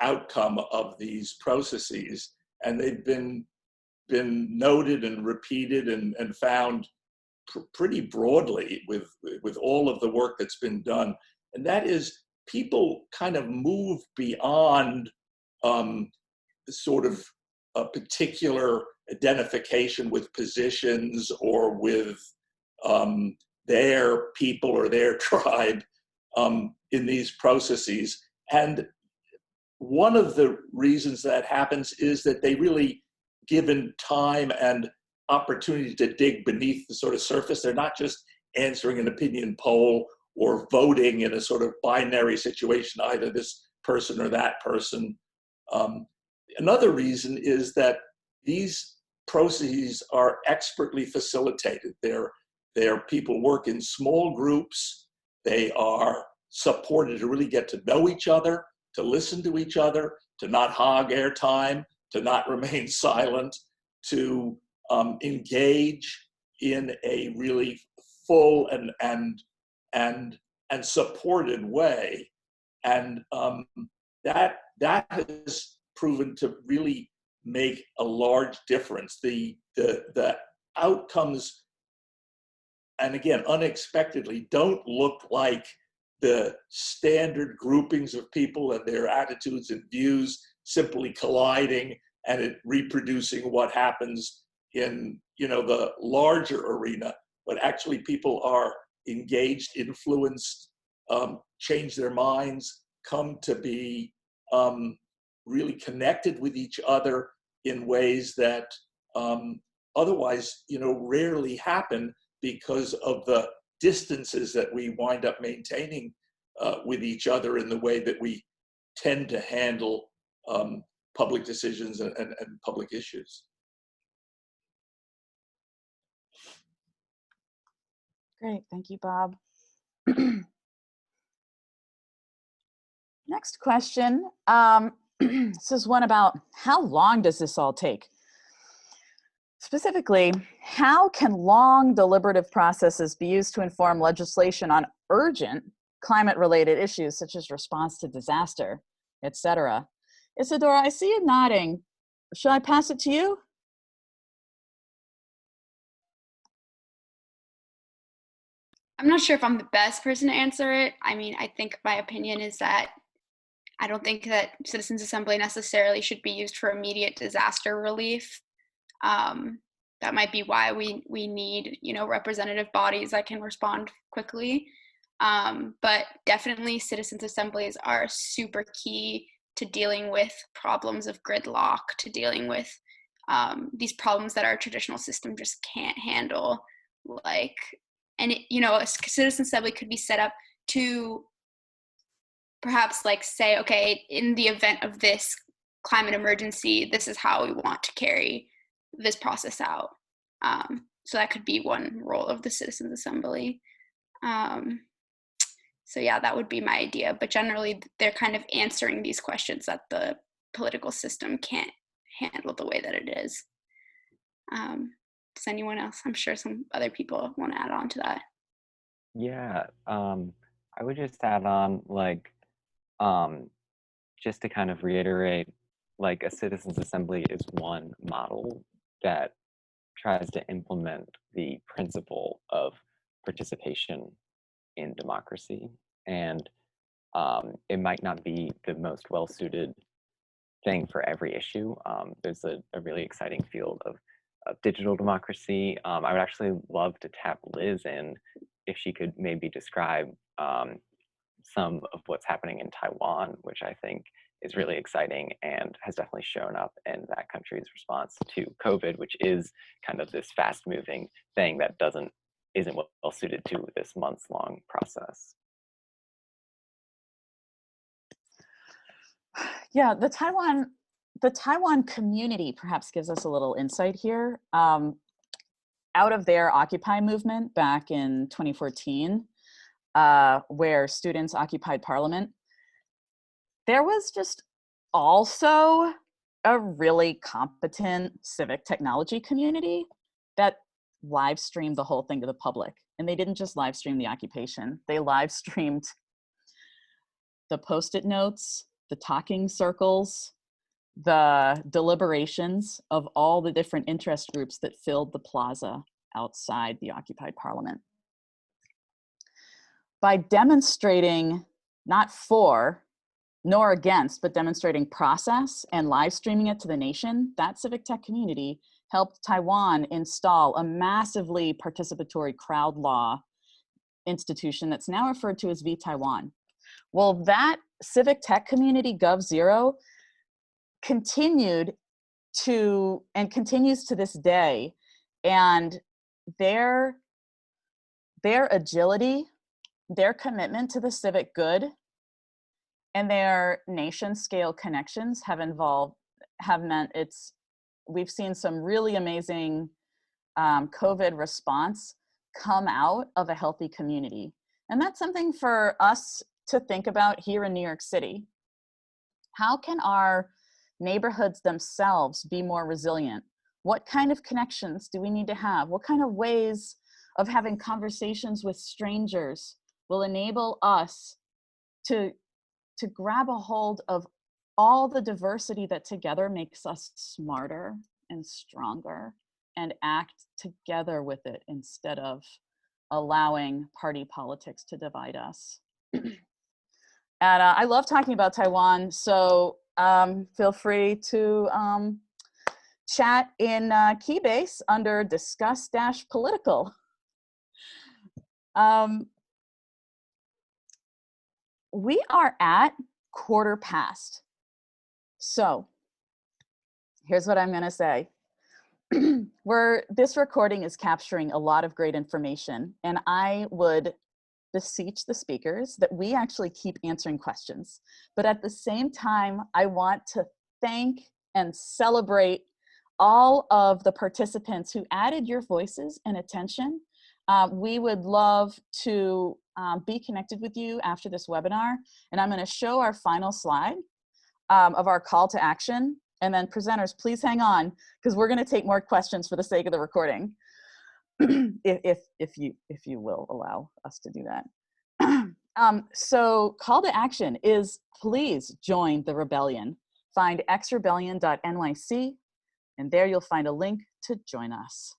outcome of these processes. And they've been noted and repeated and found pretty broadly with all of the work that's been done. And that is, people kind of move beyond sort of a particular identification with positions or with their people or their tribe in these processes. And one of the reasons that happens is that they really, given time and opportunity to dig beneath the sort of surface, they're not just answering an opinion poll or voting in a sort of binary situation, either this person or that person. Another reason is that these processes are expertly facilitated. They're people work in small groups. They are supported to really get to know each other, to listen to each other, to not hog airtime, to not remain silent, to engage in a really full and supported way. And that has proven to really make a large difference. The outcomes, and again, unexpectedly, don't look like the standard groupings of people and their attitudes and views simply colliding and it reproducing what happens in, the larger arena, but actually people are engaged, influenced, change their minds, come to be really connected with each other in ways that otherwise, rarely happen because of the distances that we wind up maintaining with each other in the way that we tend to handle public decisions and public issues. Great, thank you, Bob. Next question. This is one about how long does this all take? Specifically, how can long deliberative processes be used to inform legislation on urgent climate-related issues such as response to disaster, etc.? Isadora, I see you nodding. Shall I pass it to you? I'm not sure if I'm the best person to answer it. I mean, I think my opinion is that I don't think that citizens' assembly necessarily should be used for immediate disaster relief. That might be why we need, representative bodies that can respond quickly. But definitely citizens' assemblies are super key to dealing with problems of gridlock, to dealing with these problems that our traditional system just can't handle. And a citizen assembly could be set up to perhaps say, okay, in the event of this climate emergency, this is how we want to carry this process out. So that could be one role of the Citizens Assembly. So yeah, that would be my idea. But generally, they're kind of answering these questions that the political system can't handle the way that it is. Does anyone else? I'm sure some other people want to add on to that. Yeah, I would just add on, like, just to kind of reiterate, like, a citizens assembly is one model that tries to implement the principle of participation in democracy. And it might not be the most well-suited thing for every issue. There's a really exciting field of digital democracy. I would actually love to tap Liz in if she could maybe describe some of what's happening in Taiwan, which I think is really exciting and has definitely shown up in that country's response to COVID, which is kind of this fast-moving thing that isn't well suited to this months-long process. Yeah, the Taiwan community perhaps gives us a little insight here. Out of their Occupy movement back in 2014, where students occupied parliament, there was just also a really competent civic technology community that live streamed the whole thing to the public. And they didn't just live stream the occupation, they live streamed the Post-it notes, the talking circles, the deliberations of all the different interest groups that filled the plaza outside the occupied parliament. By demonstrating not for nor against, but demonstrating process and live streaming it to the nation, that civic tech community helped Taiwan install a massively participatory crowd law institution that's now referred to as vTaiwan. Well, that civic tech community, GovZero, continued to and continues to this day, and their agility, their commitment to the civic good, and their nation scale connections have meant we've seen some really amazing COVID response come out of a healthy community. And that's something for us to think about here in New York City. How can our neighborhoods themselves be more resilient? What kind of connections do we need to have? What kind of ways of having conversations with strangers will enable us to grab a hold of all the diversity that together makes us smarter and stronger, and act together with it instead of allowing party politics to divide us. And I love talking about Taiwan, so feel free to chat in Keybase under discuss-political. We are at 1:15. So here's what I'm gonna say. This recording is capturing a lot of great information, and I would beseech the speakers that we actually keep answering questions. But at the same time, I want to thank and celebrate all of the participants who added your voices and attention. We would love to be connected with you after this webinar. And I'm going to show our final slide of our call to action. And then presenters, please hang on, because we're going to take more questions for the sake of the recording. if you will allow us to do that. So call to action is, please join the rebellion. Find xrebellion.nyc, and there you'll find a link to join us.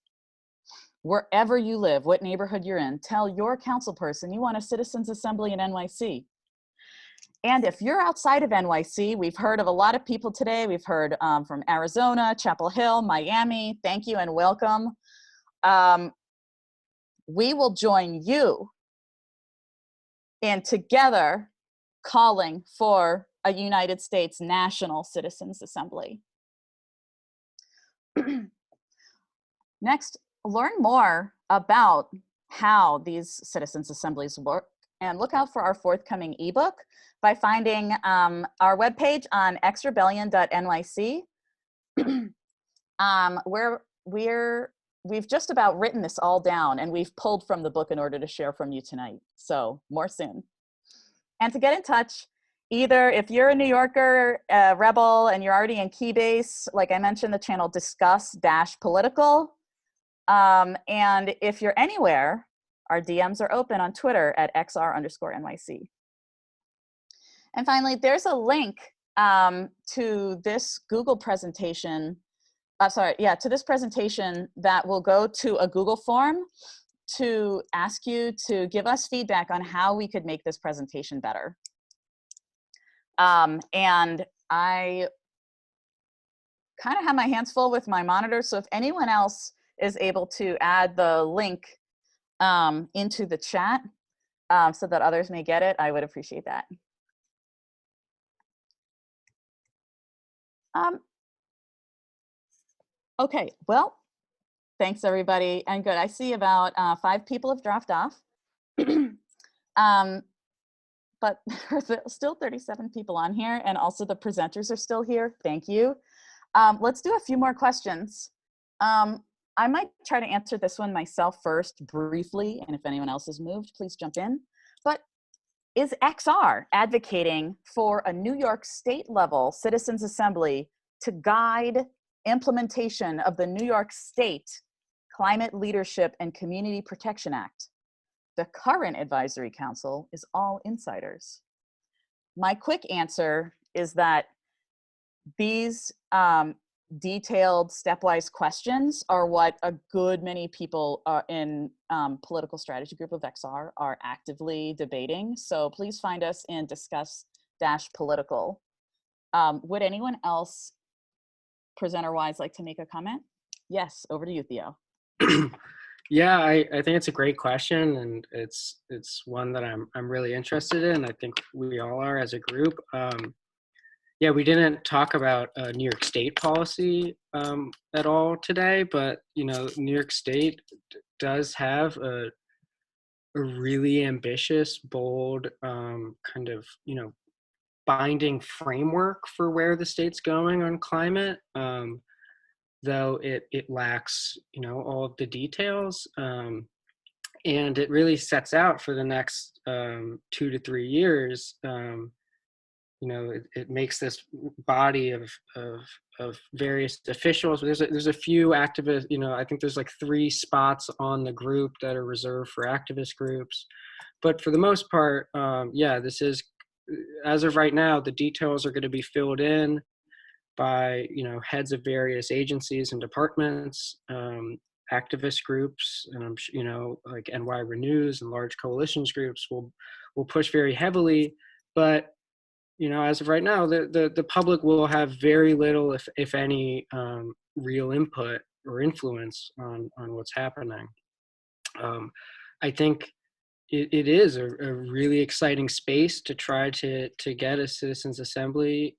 Wherever you live, what neighborhood you're in, tell your council person you want a citizens assembly in NYC. And if you're outside of NYC, we've heard of a lot of people today. We've heard from Arizona, Chapel Hill, Miami. Thank you and welcome. We will join you in together calling for a United States National Citizens Assembly. Next, learn more about how these citizens assemblies work And look out for our forthcoming ebook by finding our webpage on xrebellion.nyc. We've just about written this all down, and we've pulled from the book in order to share from you tonight. So more soon. And to get in touch, either if you're a New Yorker, Rebel, and you're already in Keybase, like I mentioned, the channel discuss-political. And if you're anywhere, our DMs are open on Twitter at xr_NYC. And finally, there's a link to this Google presentation, to this presentation that will go to a Google form to ask you to give us feedback on how we could make this presentation better. And I kind of have my hands full with my monitor, so if anyone else is able to add the link into the chat so that others may get it, I would appreciate that. Okay, well, thanks everybody, and good. I see about 5 people have dropped off, but there's still 37 people on here, and also the presenters are still here. Thank you. Let's do a few more questions. I might try to answer this one myself first briefly, and if anyone else has moved, please jump in. But is XR advocating for a New York state level citizens assembly to guide implementation of the New York State Climate Leadership and Community Protection Act? The current advisory council is all insiders. My quick answer is that these detailed stepwise questions are what a good many people in political strategy group of XR are actively debating. So please find us in discuss-political. Would anyone else presenter-wise like to make a comment? Yes, over to you, Theo. Yeah, I think it's a great question, and it's one that I'm really interested in. I think we all are as a group. Yeah, we didn't talk about New York State policy at all today, but New York State does have a really ambitious, bold, kind of binding framework for where the state's going on climate. Though it lacks all of the details, and it really sets out for the next 2 to 3 years. It makes this body of various officials. There's a few activists. I think there's like 3 spots on the group that are reserved for activist groups, but for the most part, yeah, this is, as of right now, the details are going to be filled in by heads of various agencies and departments, activist groups, and I'm like NY Renews and large coalitions groups will push very heavily. But as of right now, the public will have very little, if any, real input or influence on what's happening. I think it is a really exciting space to try to get a citizens assembly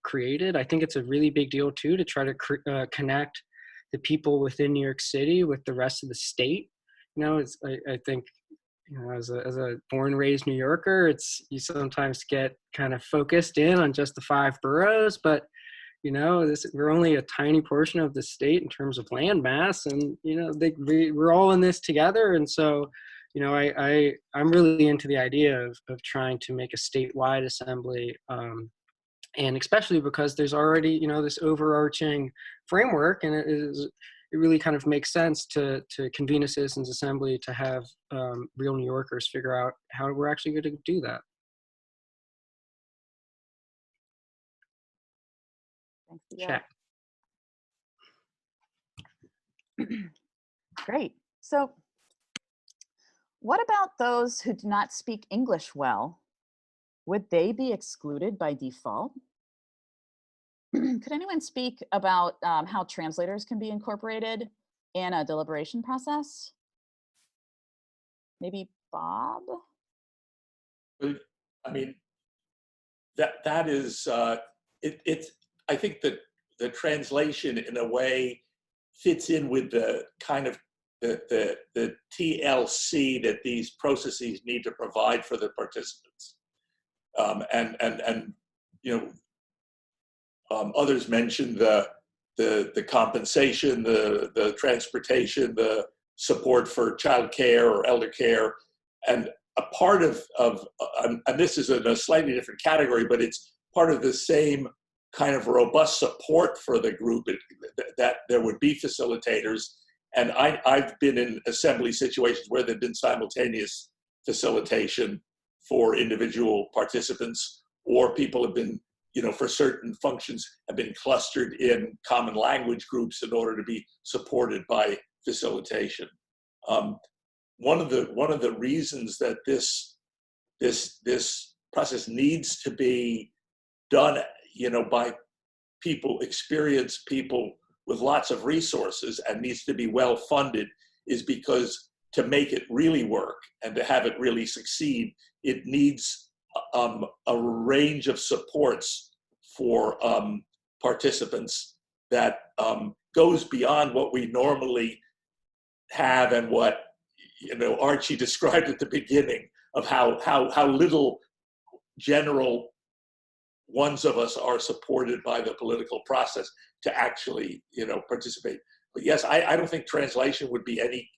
created. I think it's a really big deal too to try to connect the people within New York City with the rest of the state. I think as a born and raised New Yorker, you sometimes get kind of focused in on just the 5 boroughs, but we're only a tiny portion of the state in terms of land mass, and we're all in this together. And so I'm really into the idea of trying to make a statewide assembly, and especially because there's already this overarching framework, and it really kind of makes sense to convene a citizens assembly to have real New Yorkers figure out how we're actually going to do that. Thanks, Check. Great. So what about those who do not speak English well? Would they be excluded by default? Could anyone speak about how translators can be incorporated in a deliberation process? Maybe Bob? I mean, that is, I think that the translation in a way fits in with the kind of the TLC that these processes need to provide for the participants. And others mentioned the compensation, the transportation, the support for child care or elder care, and a part of and this is in a slightly different category, but it's part of the same kind of robust support for the group, that there would be facilitators. And I've been in assembly situations where there've been simultaneous facilitation for individual participants, or people have been, for certain functions, have been clustered in common language groups in order to be supported by facilitation. One of the reasons that this process needs to be done, by experienced people with lots of resources, and needs to be well funded, is because to make it really work and to have it really succeed, it needs a range of supports for participants that goes beyond what we normally have, and what Archie described at the beginning of how little general ones of us are supported by the political process to actually participate. But yes, I don't think translation would be any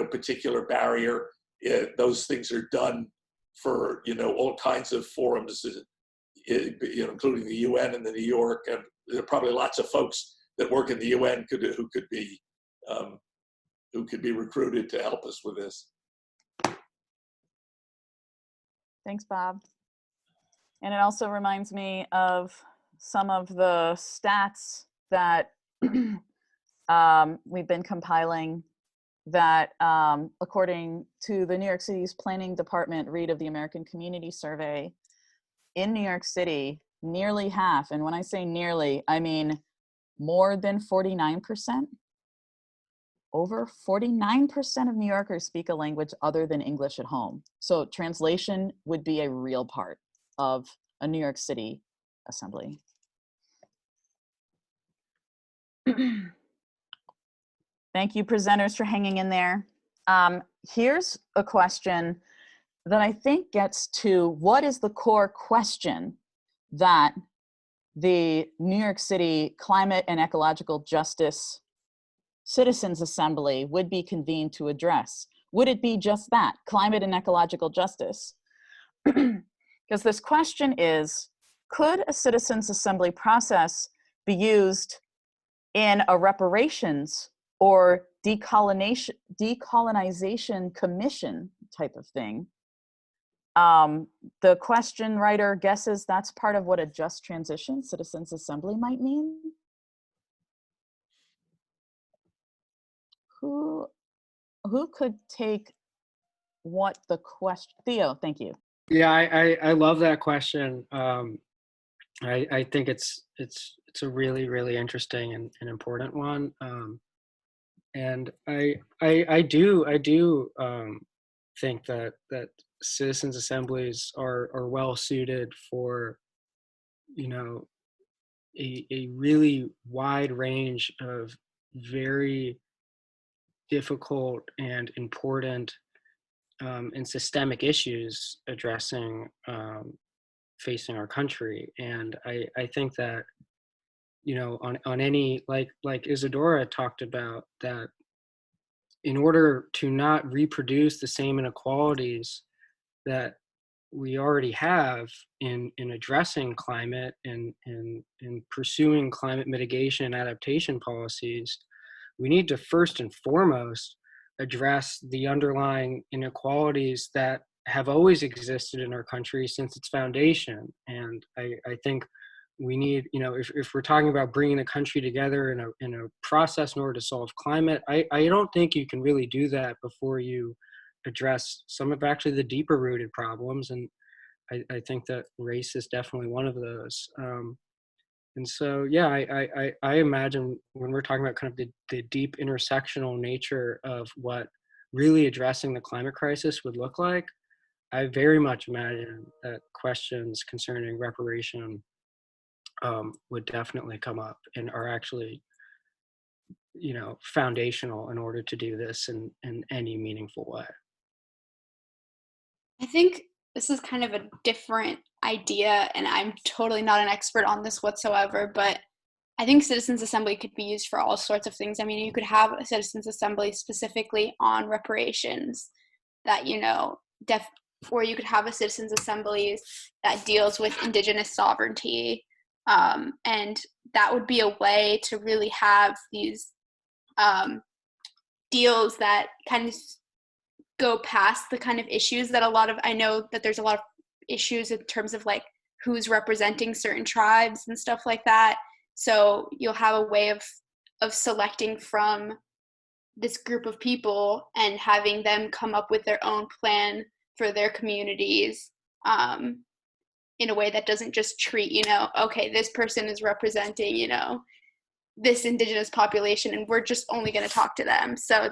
particular barrier. Those things are done for all kinds of forums, including the UN and the New York, and there are probably lots of folks that work in the UN who could be recruited to help us with this. Thanks, Bob. And it also reminds me of some of the stats that we've been compiling, that according to the New York City's Planning Department read of the American Community Survey, in New York City, nearly half, and when I say nearly, I mean more than 49%, over 49% of New Yorkers speak a language other than English at home. So translation would be a real part of a New York City assembly. Thank you, presenters, for hanging in there. Here's a question that I think gets to what is the core question that the New York City Climate and Ecological Justice Citizens Assembly would be convened to address. Would it be just that, climate and ecological justice? Because this question is, could a citizens assembly process be used in a reparations or decolonization commission type of thing? The question writer guesses that's part of what a just transition citizens assembly might mean. Who could take what the question? Theo, thank you. Yeah, I love that question. I think it's a really, really interesting and important one. And I do think that citizens assemblies are well suited for a really wide range of very difficult and important and systemic issues addressing facing our country. And I think that on any, like Isadora talked about, that in order to not reproduce the same inequalities that we already have in addressing climate and in pursuing climate mitigation and adaptation policies, we need to first and foremost address the underlying inequalities that have always existed in our country since its foundation. And I think we need, if we're talking about bringing the country together in a process in order to solve climate, I don't think you can really do that before you address some of actually the deeper rooted problems. And I think that race is definitely one of those. And so, yeah, I imagine when we're talking about kind of the deep intersectional nature of what really addressing the climate crisis would look like, I very much imagine that questions concerning reparation would definitely come up and are actually foundational in order to do this in any meaningful way. I think this is kind of a different idea, and I'm totally not an expert on this whatsoever, but I think citizens assembly could be used for all sorts of things. I mean, you could have a citizens assembly specifically on reparations that, or you could have a citizens assemblies that deals with indigenous sovereignty. And that would be a way to really have these deals that kind of go past the kind of issues that I know that there's a lot of issues in terms of like who's representing certain tribes and stuff like that. So you'll have a way of selecting from this group of people and having them come up with their own plan for their communities in a way that doesn't just treat, okay, this person is representing, this indigenous population and we're just only going to talk to them. So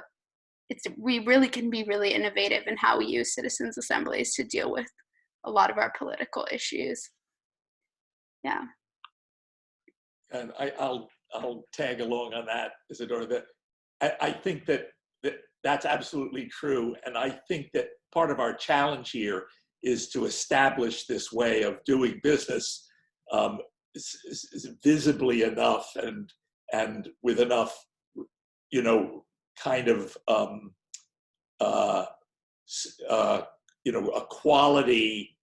we really can be really innovative in how we use citizens assemblies to deal with a lot of our political issues. Yeah. And I'll tag along on that, Isadora. That I think that's absolutely true, and I think that part of our challenge here is to establish this way of doing business visibly enough and with enough, kind of a quality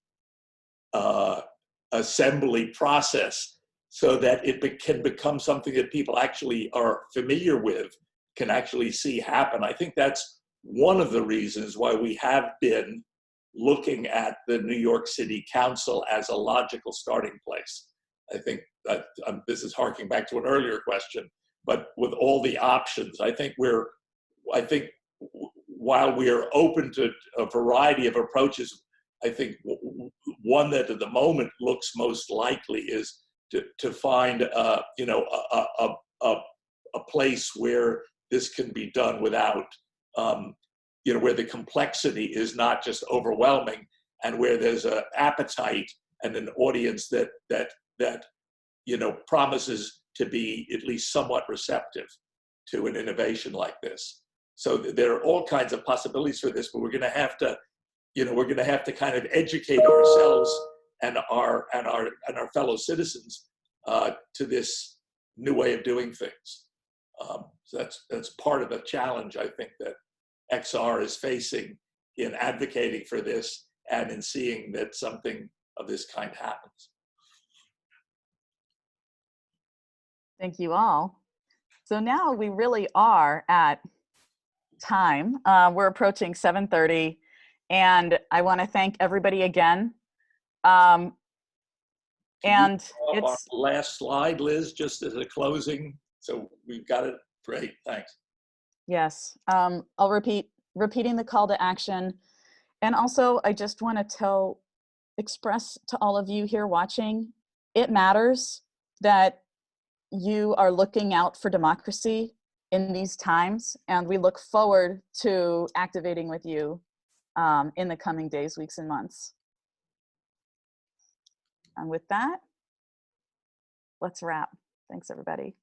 assembly process, so that it can become something that people actually are familiar with, can actually see happen. I think that's one of the reasons why we have been looking at the New York City Council as a logical starting place. I think that this is harking back to an earlier question, but with all the options, I think while we are open to a variety of approaches, I think one that at the moment looks most likely is to find a place where this can be done without, where the complexity is not just overwhelming, and where there's an appetite and an audience that promises to be at least somewhat receptive to an innovation like this. So there are all kinds of possibilities for this, but we're going to have to, kind of educate ourselves and our fellow citizens to this new way of doing things. So that's part of the challenge, I think, that XR is facing in advocating for this and in seeing that something of this kind happens. Thank you all. So now we really are at time. We're approaching 7:30, and I want to thank everybody again. And it's our last slide, Liz, just as a closing. So we've got it. Great, thanks. Yes, I'll repeating the call to action. And also, I just want to express to all of you here watching, it matters that you are looking out for democracy in these times, and we look forward to activating with you in the coming days, weeks, and months. And with that, let's wrap. Thanks, everybody.